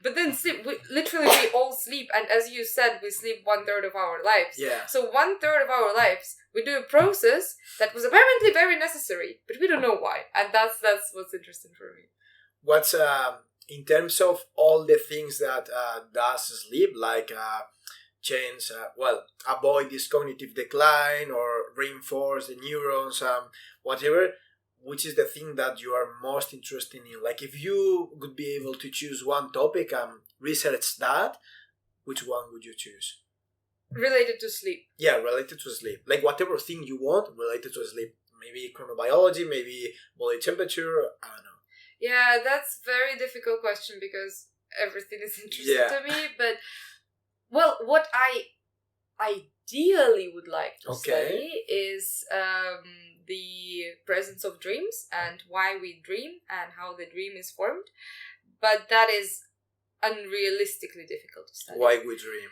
But then sleep, we all sleep, and as you said, we sleep 1/3 of our lives. Yeah. So 1/3 of our lives, we do a process that was apparently very necessary, but we don't know why, and that's what's interesting for me. What's in terms of all the things that does sleep, like change, avoid this cognitive decline or reinforce the neurons, whatever. Which is the thing that you are most interested in? Like, if you would be able to choose one topic and research that, which one would you choose? Related to sleep. Yeah, related to sleep. Like, whatever thing you want related to sleep. Maybe chronobiology, maybe body temperature, I don't know. Yeah, that's a very difficult question because everything is interesting to me. But, well, what I ideally would like to study is the presence of dreams and why we dream and how the dream is formed. But that is unrealistically difficult to study. Why we dream?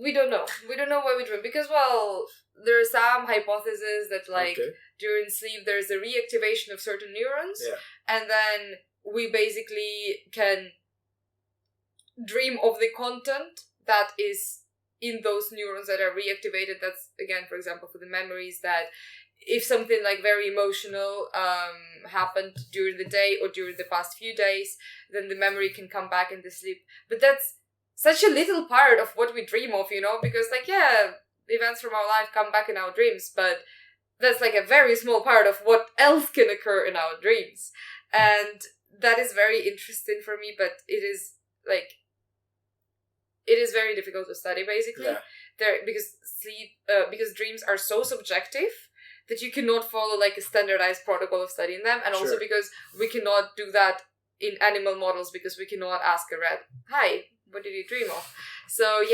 We don't know. We don't know why we dream. Because, well, there are some hypotheses that, like, during sleep there's a reactivation of certain neurons. Yeah. And then we basically can dream of the content that is in those neurons that are reactivated. That's, again, for example, for the memories, that if something like very emotional happened during the day or during the past few days, then the memory can come back in the sleep. But that's such a little part of what we dream of, because, like, events from our life come back in our dreams, but that's like a very small part of what else can occur in our dreams. And that is very interesting for me, but it is very difficult to study, basically. Because dreams are so subjective that you cannot follow like a standardized protocol of studying them, and also because we cannot do that in animal models, because we cannot ask a rat, "Hi, what did you dream of?" So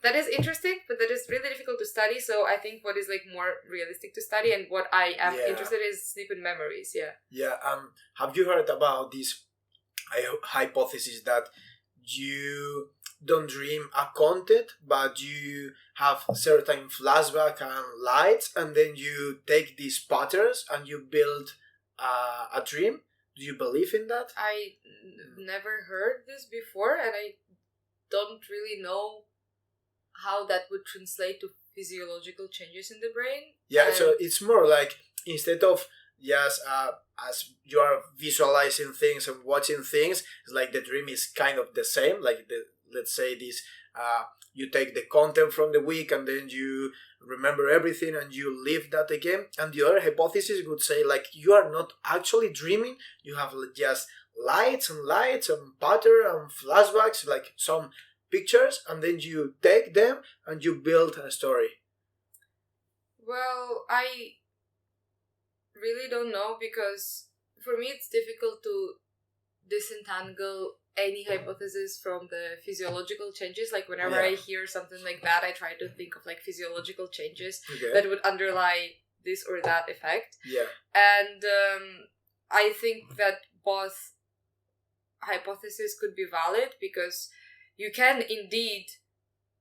that is interesting, but that is really difficult to study. So I think what is like more realistic to study and what I am interested in is sleep and memories. Have you heard about this hypothesis that you don't dream a content, but you have certain flashback and lights, and then you take these patterns and you build a dream? Do you believe in that? I never heard this before, and I don't really know how that would translate to physiological changes in the brain. So it's more like, instead of just as you are visualizing things and watching things, it's like the dream is kind of the same. Like, let's say this, you take the content from the week and then you remember everything and you live that again. And the other hypothesis would say, like, you are not actually dreaming, you have just lights and pattern and flashbacks, like some pictures, and then you take them and you build a story. Well, I really don't know, because for me it's difficult to disentangle any hypothesis from the physiological changes. Like, whenever I hear something like that, I try to think of like physiological changes that would underlie this or that effect. And I think that both hypotheses could be valid, because you can indeed,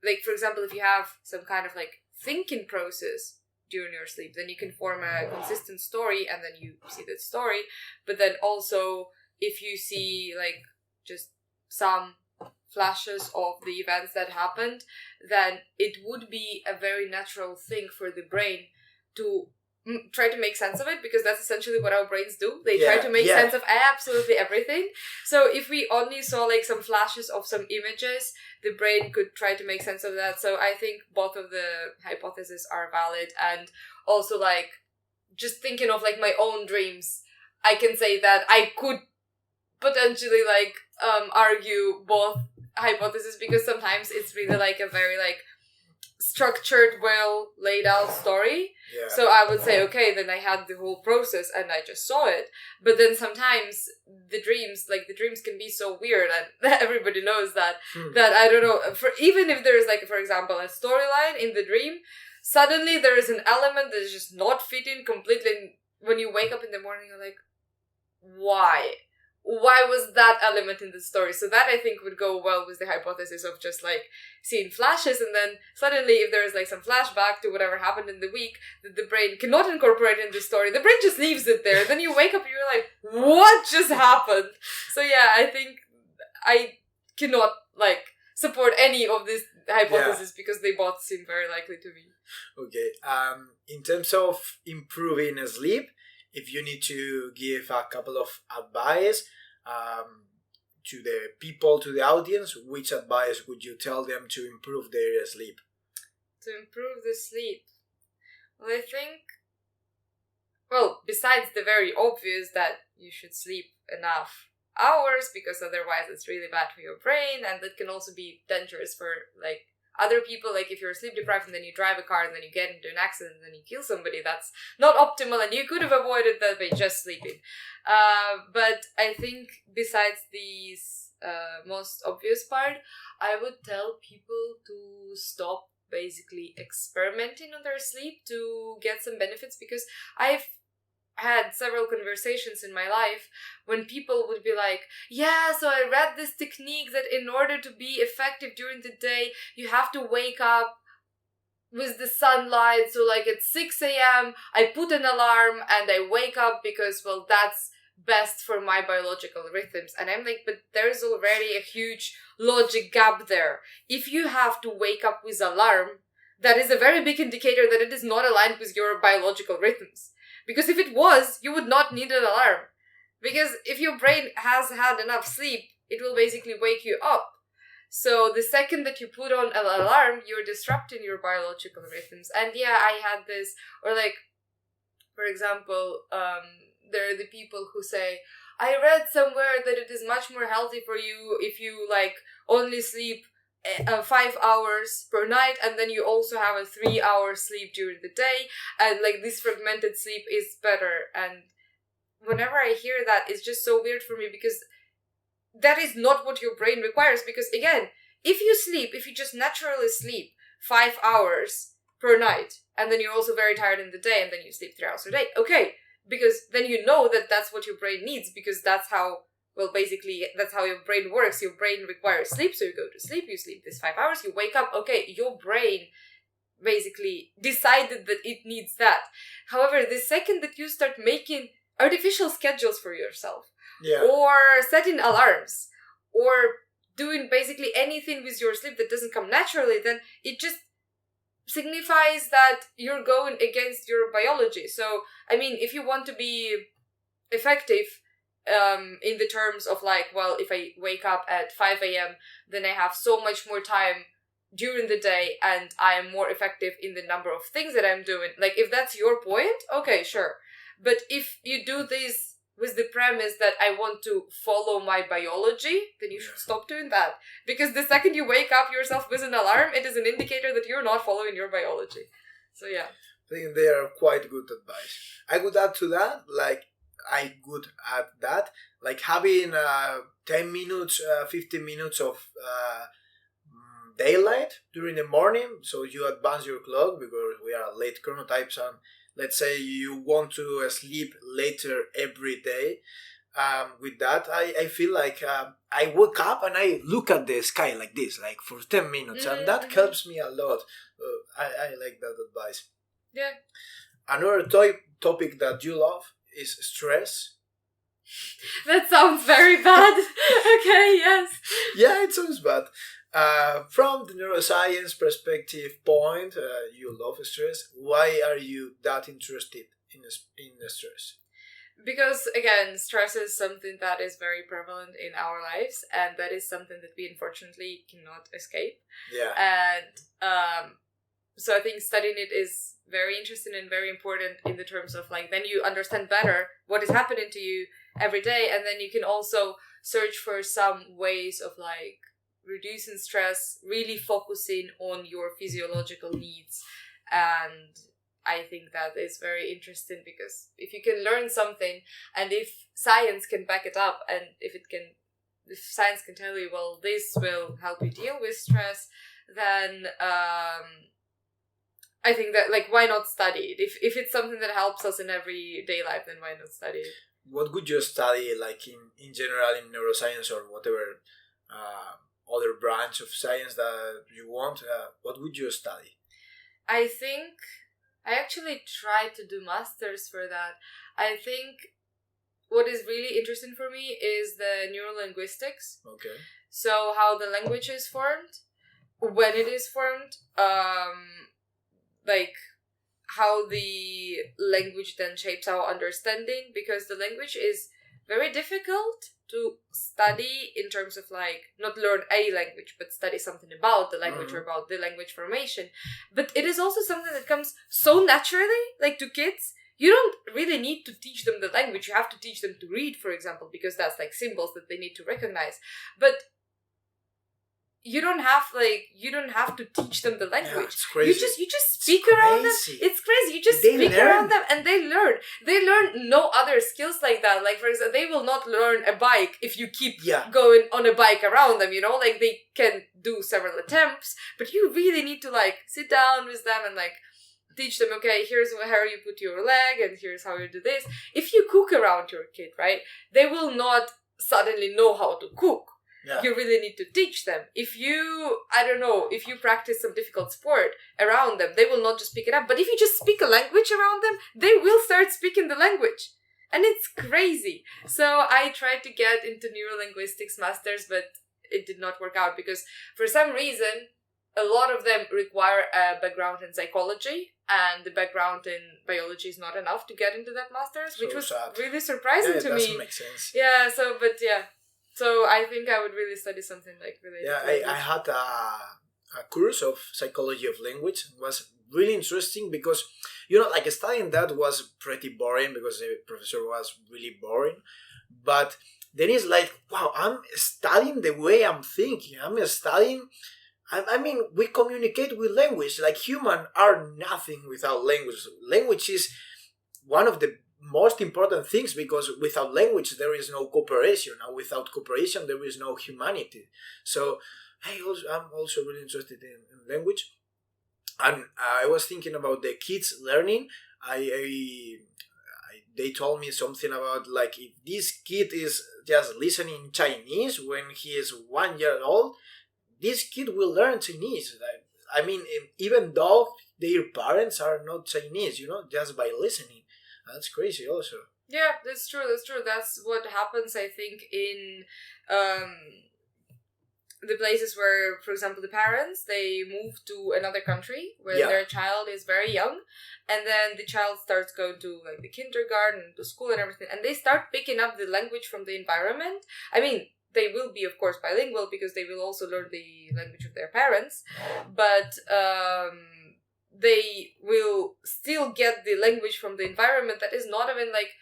like, for example, if you have some kind of like thinking process during your sleep, then you can form a consistent story, and then you see that story. But then also, if you see like just some flashes of the events that happened, then it would be a very natural thing for the brain to try to make sense of it, because that's essentially what our brains do. They try to make sense of absolutely everything. So if we only saw like some flashes of some images, the brain could try to make sense of that. So I think both of the hypotheses are valid. And also, like, just thinking of like my own dreams, I can say that I could potentially like argue both hypotheses, because sometimes it's really like a very like structured, well laid out story. Yeah. So I would say, okay, then I had the whole process and I just saw it. But then sometimes the dreams can be so weird, and everybody knows that, that I don't know, even if there's like, for example, a storyline in the dream, suddenly there is an element that is just not fitting completely. When you wake up in the morning, you're like, why? Why was that element in the story? So that I think would go well with the hypothesis of just like seeing flashes, and then suddenly if there is like some flashback to whatever happened in the week that the brain cannot incorporate in the story, the brain just leaves it there. Then you wake up and you're like, what just happened? So yeah, I think I cannot like support any of these hypotheses because they both seem very likely to me. Okay. In terms of improving sleep, if you need to give a couple of advice to the people, to the audience, which advice would you tell them to improve their sleep? To improve the sleep? Well, I think, well, besides the very obvious that you should sleep enough hours, because otherwise it's really bad for your brain, and that can also be dangerous for like other people. Like if you're sleep deprived and then you drive a car and then you get into an accident and then you kill somebody, that's not optimal, and you could have avoided that by just sleeping. But I think besides these most obvious part, I would tell people to stop basically experimenting on their sleep to get some benefits, because I've had several conversations in my life when people would be like, yeah, so I read this technique that in order to be effective during the day, you have to wake up with the sunlight. So like at 6 a.m., I put an alarm and I wake up because, well, that's best for my biological rhythms. And I'm like, but there's already a huge logic gap there. If you have to wake up with alarm, that is a very big indicator that it is not aligned with your biological rhythms. Because if it was, you would not need an alarm. Because if your brain has had enough sleep, it will basically wake you up. So the second that you put on an alarm, you're disrupting your biological rhythms. And yeah, I had this, or like, for example, there are the people who say, I read somewhere that it is much more healthy for you if you like only sleep 5 hours per night, and then you also have a 3-hour sleep during the day, and like this fragmented sleep is better. And whenever I hear that, it's just so weird for me, because that is not what your brain requires. Because again, if you just naturally sleep 5 hours per night, and then you're also very tired in the day, and then you sleep 3 hours a day, okay, because then you know that that's what your brain needs, because that's how, well, basically, that's how your brain works. Your brain requires sleep, so you go to sleep, you sleep this 5 hours, you wake up, okay, your brain basically decided that it needs that. However, the second that you start making artificial schedules for yourself, or setting alarms, or doing basically anything with your sleep that doesn't come naturally, then it just signifies that you're going against your biology. So, I mean, if you want to be effective, in the terms of like, well, if I wake up at 5 a.m., then I have so much more time during the day and I am more effective in the number of things that I'm doing. Like, if that's your point, okay, sure. But if you do this with the premise that I want to follow my biology, then you should stop doing that. Because the second you wake up yourself with an alarm, it is an indicator that you're not following your biology. So yeah. I think they are quite good advice. I would add to that, like having 10 minutes, 15 minutes of daylight during the morning, so you advance your clock, because we are late chronotypes, and let's say you want to sleep later every day. With that, I feel like I wake up and I look at the sky like this, like for 10 minutes, and that helps me a lot. I like that advice. Yeah. Another topic that you love is stress. That sounds very bad. Okay, yes. Yeah, it sounds bad. From the neuroscience perspective point, you love stress. Why are you that interested in stress? Because, again, stress is something that is very prevalent in our lives, and that is something that we unfortunately cannot escape. Yeah. And so I think studying it is very interesting and very important in the terms of like, then you understand better what is happening to you every day, and then you can also search for some ways of like reducing stress, really focusing on your physiological needs. And I think that is very interesting, because if you can learn something, and if science can back it up, and if science can tell you, well, this will help you deal with stress, then I think that, like, why not study it? If it's something that helps us in everyday life, then why not study it? What would you study, like, in general, in neuroscience or whatever other branch of science that you want? What would you study? I think I actually tried to do masters for that. I think what is really interesting for me is the neurolinguistics. Okay. So how the language is formed, when it is formed, like how the language then shapes our understanding, because the language is very difficult to study in terms of like, not learn a language, but study something about the language or about the language formation. But it is also something that comes so naturally, like to kids. You don't really need to teach them the language. You have to teach them to read, for example, because that's like symbols that they need to recognize. But you don't have to teach them the language. Yeah, it's crazy. You just speak around them. It's crazy. You just speak around them and they learn. They learn no other skills like that. Like, for example, they will not learn a bike if you keep going on a bike around them, you know? Like, they can do several attempts, but you really need to like sit down with them and like teach them, okay, here's how you put your leg and here's how you do this. If you cook around your kid, right, they will not suddenly know how to cook. Yeah. You really need to teach them. If you practice some difficult sport around them, they will not just pick it up. But if you just speak a language around them, they will start speaking the language. And it's crazy. So I tried to get into neurolinguistics masters, but it did not work out because for some reason, a lot of them require a background in psychology, and the background in biology is not enough to get into that masters, which was really surprising to me. It doesn't make sense. Yeah, So I think I would really study something like related to language. I had a course of psychology of language. It was really interesting because, like studying that was pretty boring because the professor was really boring. But then it's like, wow, I'm studying the way I'm thinking. I'm studying... I mean, we communicate with language. Like, humans are nothing without language. Language is one of the most important things because without language there is no cooperation, and without cooperation there is no humanity. So I'm also really interested in language, and I was thinking about the kids learning. They told me something about like if this kid is just listening Chinese when he is 1 year old, this kid will learn Chinese. I mean, even though their parents are not Chinese, just by listening. That's crazy also. Yeah, that's true. That's what happens, I think, in the places where, for example, the parents, they move to another country where their child is very young, and then the child starts going to like the kindergarten, to school and everything, and they start picking up the language from the environment. I mean, they will be, of course, bilingual because they will also learn the language of their parents, but they will still get the language from the environment that is not even like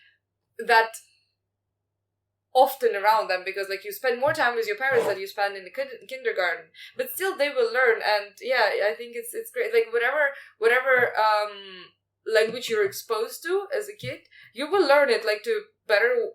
that often around them, because like you spend more time with your parents than you spend in the kindergarten, but still they will learn. And I think it's great. Like whatever language you're exposed to as a kid, you will learn it like to better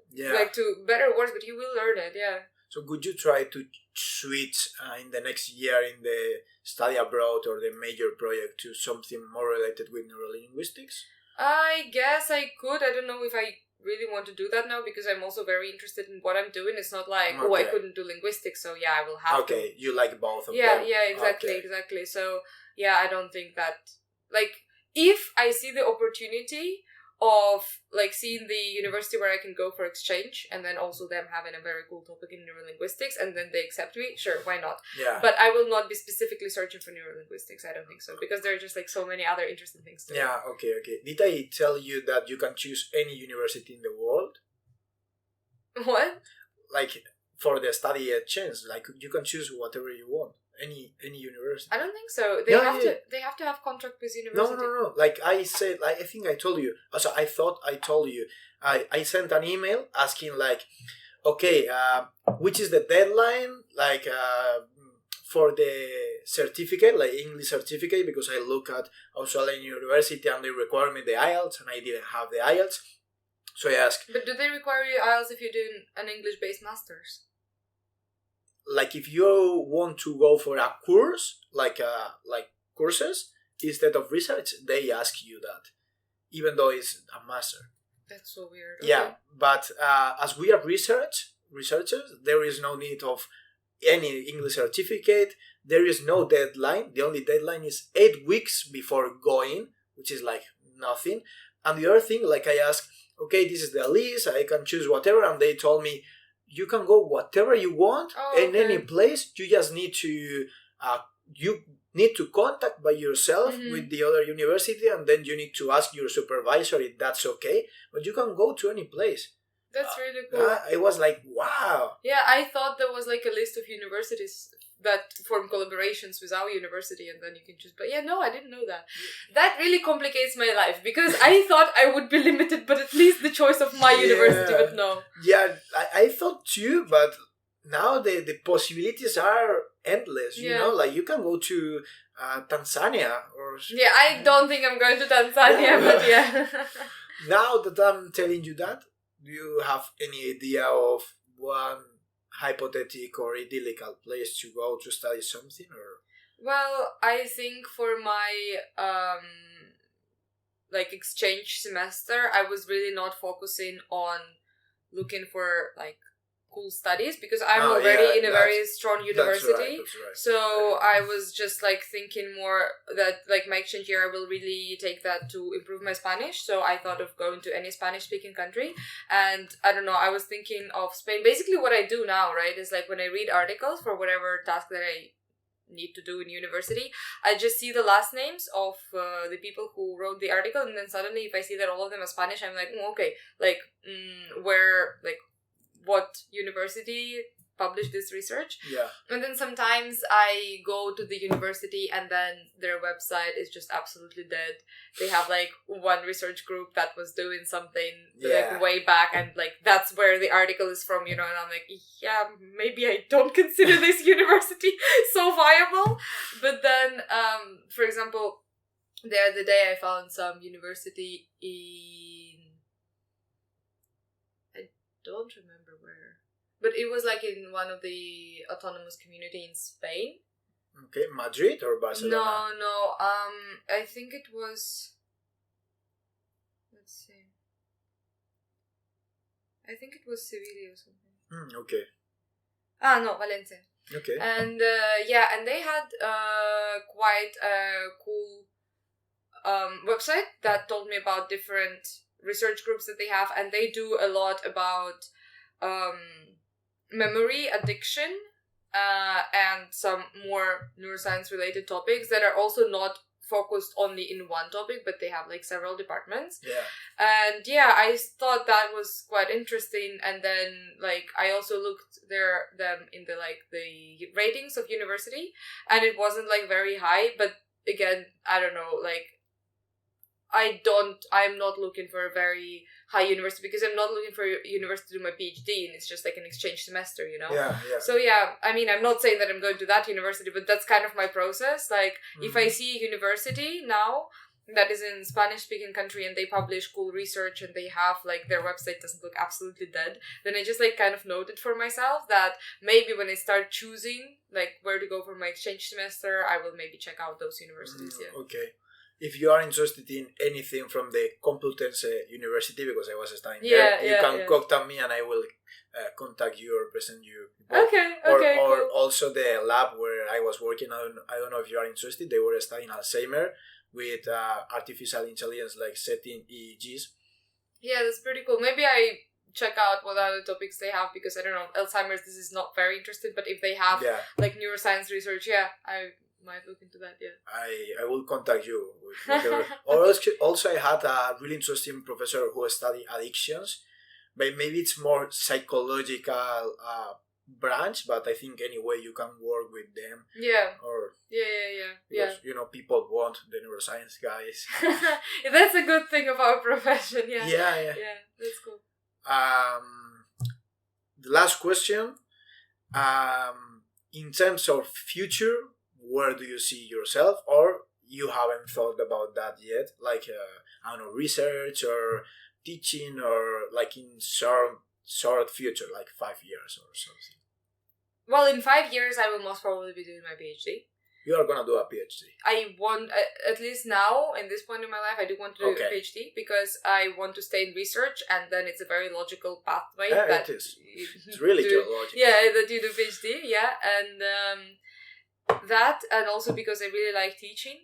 words, but you will learn it. Yeah. So could you try to switch in the next year in the study abroad or the major project to something more related with neurolinguistics? I guess I could. I don't know if I really want to do that now because I'm also very interested in what I'm doing. It's not like, I couldn't do linguistics, so I will have to. Okay, you like both of them. Yeah, exactly. So, I don't think that, like, if I see the opportunity of like seeing the university where I can go for exchange and then also them having a very cool topic in neurolinguistics and then they accept me, sure, why not? Yeah. But I will not be specifically searching for neurolinguistics, I don't think so, because there are just like so many other interesting things to do. Yeah, okay. Did I tell you that you can choose any university in the world? What? Like for the study exchange, like you can choose whatever you want. any university. I don't think so. They have to have contract with university. No. Like I said, like I think I told you. Also, I thought I told you. I sent an email asking like, okay, which is the deadline? Like for the certificate, like English certificate, because I look at Australian University and they require me the IELTS, and I didn't have the IELTS. So I asked. But do they require you IELTS if you're doing an English-based master's? Like if you want to go for a course, like courses, instead of research, they ask you that, even though it's a master. That's so weird. Yeah, okay. but as we are researchers, there is no need of any English certificate. There is no deadline. The only deadline is 8 weeks before going, which is like nothing. And the other thing, like I asked, okay, this is the list, I can choose whatever, and they told me, you can go whatever you want in any place. You just need to contact by yourself with the other university, and then you need to ask your supervisor if that's okay. But you can go to any place. That's really cool. I was like, wow. Yeah, I thought there was like a list of universities that form collaborations with our university, and then you can choose. But yeah, no, I didn't know that. That really complicates my life, because I thought I would be limited, but at least the choice of my university, but no. Yeah, I thought too, but now the possibilities are endless, you know? Like you can go to Tanzania or... Yeah, I don't think I'm going to Tanzania, but yeah. Now that I'm telling you that, do you have any idea of one hypothetical or idyllical place to go to study something? Or well, I think for my like exchange semester, I was really not focusing on looking for like cool studies, because I'm already in a very strong university. That's right. So I was just like thinking more that like my exchange year, I will really take that to improve my Spanish. So I thought of going to any Spanish speaking country, and I don't know, I was thinking of Spain. Basically what I do now, right, is like when I read articles for whatever task that I need to do in university, I just see the last names of the people who wrote the article, and then suddenly if I see that all of them are Spanish, I'm like, okay, like where, like what university published this research. Yeah. And then sometimes I go to the university and then their website is just absolutely dead. They have like one research group that was doing something like way back, and like that's where the article is from, you know, and I'm like, yeah, maybe I don't consider this university so viable. But then for example, the other day I found some university in, I don't remember where, but it was like in one of the autonomous community in Spain. Okay, Madrid or Barcelona? No, I think it was, let's see, I think it was Seville or something. Okay. No, Valencia. Okay. And and they had quite a cool website that told me about different research groups that they have, and they do a lot about memory, addiction, and some more neuroscience related topics that are also not focused only in one topic, but they have like several departments. Yeah. And I thought that was quite interesting. And then like I also looked them in the like the ratings of university, and it wasn't like very high, but again, I don't know, like I'm not looking for a very high university, because I'm not looking for a university to do my PhD, and it's just like an exchange semester, you know? Yeah. So I mean, I'm not saying that I'm going to that university, but that's kind of my process. Like, if I see a university now that is in Spanish-speaking country and they publish cool research and they have, like, their website doesn't look absolutely dead, then I just, like, kind of noted for myself that maybe when I start choosing, like, where to go for my exchange semester, I will maybe check out those universities, Okay. If you are interested in anything from the Complutense University, because I was studying there, you can contact me and I will contact you or present you. Okay, or cool. Also the lab where I was working on, I don't know if you are interested, they were studying Alzheimer with artificial intelligence, like setting EEGs. Yeah, that's pretty cool. Maybe I check out what other topics they have, because I don't know, Alzheimer's, this is not very interested, but if they have like neuroscience research, I might look into that. I will contact you with whatever. Or also I had a really interesting professor who studied addictions, but maybe it's more psychological branch, but I think anyway you can work with them. Yeah. Or Yeah. because, people want the neuroscience guys. That's a good thing of our profession. Yeah. Yeah. Yeah, that's cool. The last question. In terms of future, where do you see yourself, or you haven't thought about that yet? Like, I don't know, research or teaching, or like in short future, like 5 years or something. Well, in 5 years, I will most probably be doing my PhD. You are gonna do a PhD. I want, at least now, in this point in my life, I do want to do a PhD because I want to stay in research, and then it's a very logical pathway. Yeah, it is. It's really logical. Yeah, that you do PhD, yeah. And that, and also because I really like teaching,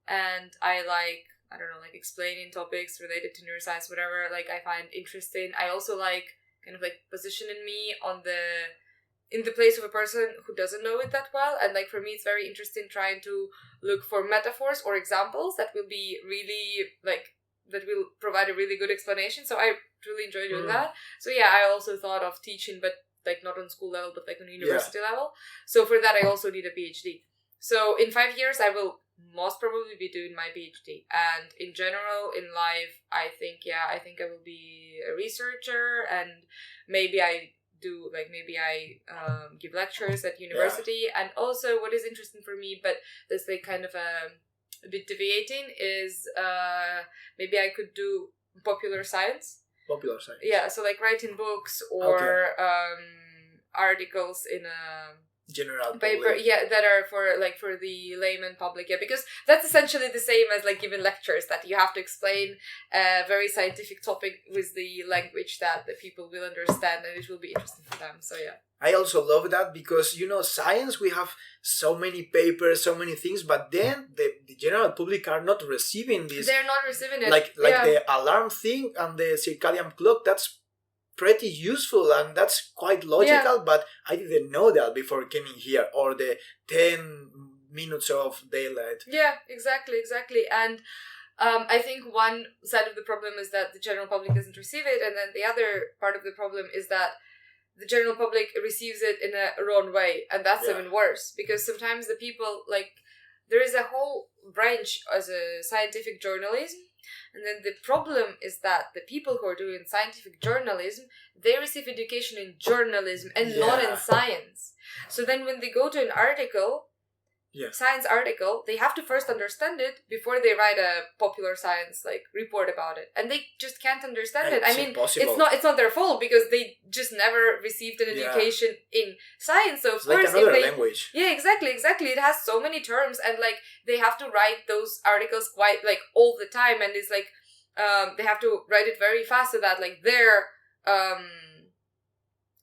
and I like, I don't know, like explaining topics related to neuroscience, whatever, like I find interesting. I also like kind of like positioning me in the place of a person who doesn't know it that well. And like for me, it's very interesting trying to look for metaphors or examples that will be really like, that will provide a really good explanation. So I really enjoy doing that. So yeah, I also thought of teaching, but like not on school level, but like on university level. So for that, I also need a PhD. So in 5 years, I will most probably be doing my PhD. And in general, in life, I think I will be a researcher, and maybe I give lectures at university. And also what is interesting for me, but that's like kind of a bit deviating, is maybe I could do popular science. Popular science. Yeah, so like writing books or articles in a general paper, public. that are for the layman public, because that's essentially the same as like giving lectures, that you have to explain a very scientific topic with the language that the people will understand, and it will be interesting for them. So yeah, I also love that because science, we have so many papers, so many things, but then the general public are not receiving this. They're not receiving it. Like the alarm thing and the circadian clock, that's pretty useful and that's quite logical, but I didn't know that before coming here, or the 10 minutes of daylight. Yeah, exactly. And I think one side of the problem is that the general public doesn't receive it, and then the other part of the problem is that the general public receives it in a wrong way, and that's even worse, because sometimes the people, like, there is a whole branch as a scientific journalism. And then the problem is that the people who are doing scientific journalism, they receive education in journalism and not in science. So then when they go to an article, science article, they have to first understand it before they write a popular science like report about it, and they just can't understand it. I mean, impossible. it's not their fault, because they just never received an education in science. So of course, like another language. Yeah, exactly. It has so many terms, and like they have to write those articles quite like all the time, and it's like they have to write it very fast so that like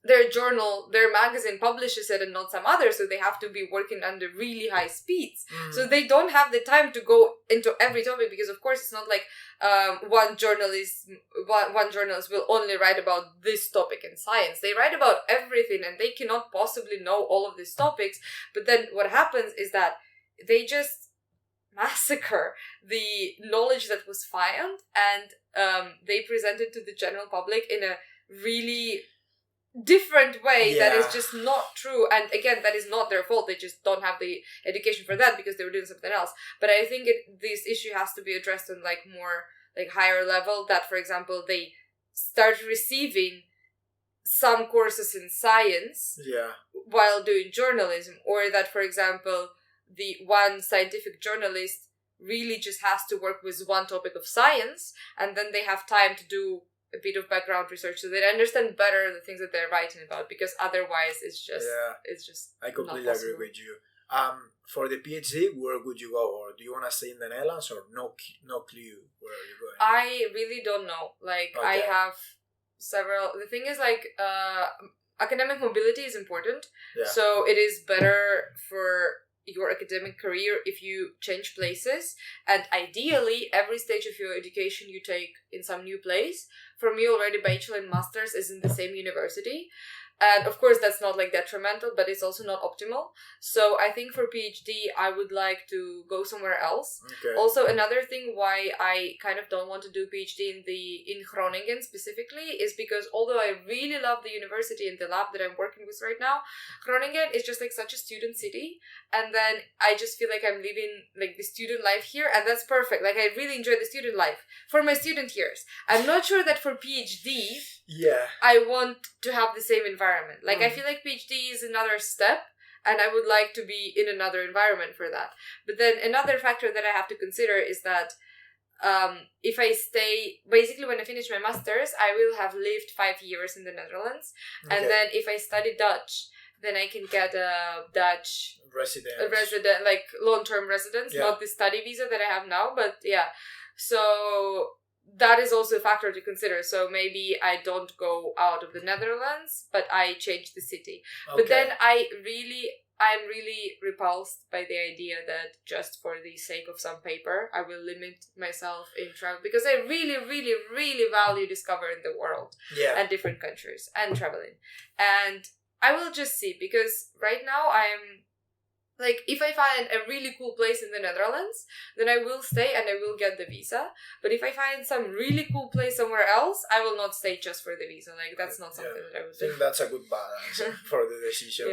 their journal, their magazine publishes it and not some other, so they have to be working under really high speeds. So they don't have the time to go into every topic, because of course it's not like one journalist will only write about this topic in science. They write about everything, and they cannot possibly know all of these topics. But then what happens is that they just massacre the knowledge that was found, and they present it to the general public in a really different way that is just not true. And again, that is not their fault. They just don't have the education for that because they were doing something else. But I think this issue has to be addressed on like more like higher level, that for example they start receiving some courses in science while doing journalism, or that for example the one scientific journalist really just has to work with one topic of science, and then they have time to do a bit of background research so they understand better the things that they're writing about, because otherwise it's just I completely agree with you. For the PhD, where would you go, or do you want to stay in the Netherlands, or no clue where you're going? I really don't know. Like I have several. The thing is, like academic mobility is important, so it is better for your academic career if you change places, and ideally every stage of your education you take in some new place. For me already, bachelor and masters is in the same university, And of course, that's not like detrimental, but it's also not optimal. So I think for PhD, I would like to go somewhere else. Okay. Also, another thing why I kind of don't want to do PhD in Groningen specifically is because although I really love the university and the lab that I'm working with right now, Groningen is just like such a student city. And then I just feel like I'm living like the student life here, and that's perfect. Like I really enjoy the student life for my student years. I'm not sure that for PhD, I want to have the same environment. Like I feel like PhD is another step, and I would like to be in another environment for that. But then another factor that I have to consider is that if I stay, basically when I finish my master's, I will have lived 5 years in the Netherlands. Okay. And then if I study Dutch, then I can get a Dutch resident, like long-term residence, not the study visa that I have now, but yeah. So that is also a factor to consider. So maybe I don't go out of the Netherlands, but I change the city. Okay. But then I'm really repulsed by the idea that just for the sake of some paper, I will limit myself in travel, because I really, really, really value discovering the world and different countries and traveling. And I will just see, because right now I'm like, if I find a really cool place in the Netherlands, then I will stay and I will get the visa. But if I find some really cool place somewhere else, I will not stay just for the visa. Like, that's not something that I would do. I think that's a good balance for the decision.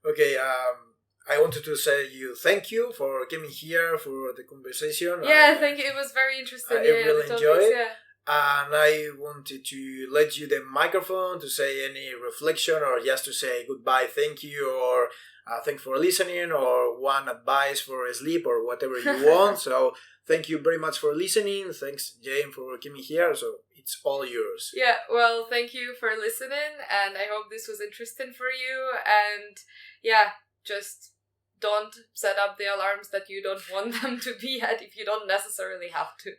Okay, I wanted to say thank you for coming here for the conversation. Thank you. It was very interesting. I really enjoyed it. And I wanted to let you the microphone to say any reflection, or just to say goodbye, thank you, or thanks for listening, or one advice for sleep, or whatever you want. So thank you very much for listening. Thanks, Jane, for coming here. So it's all yours. Yeah, well, thank you for listening, and I hope this was interesting for you. And yeah, just don't set up the alarms that you don't want them to be at if you don't necessarily have to.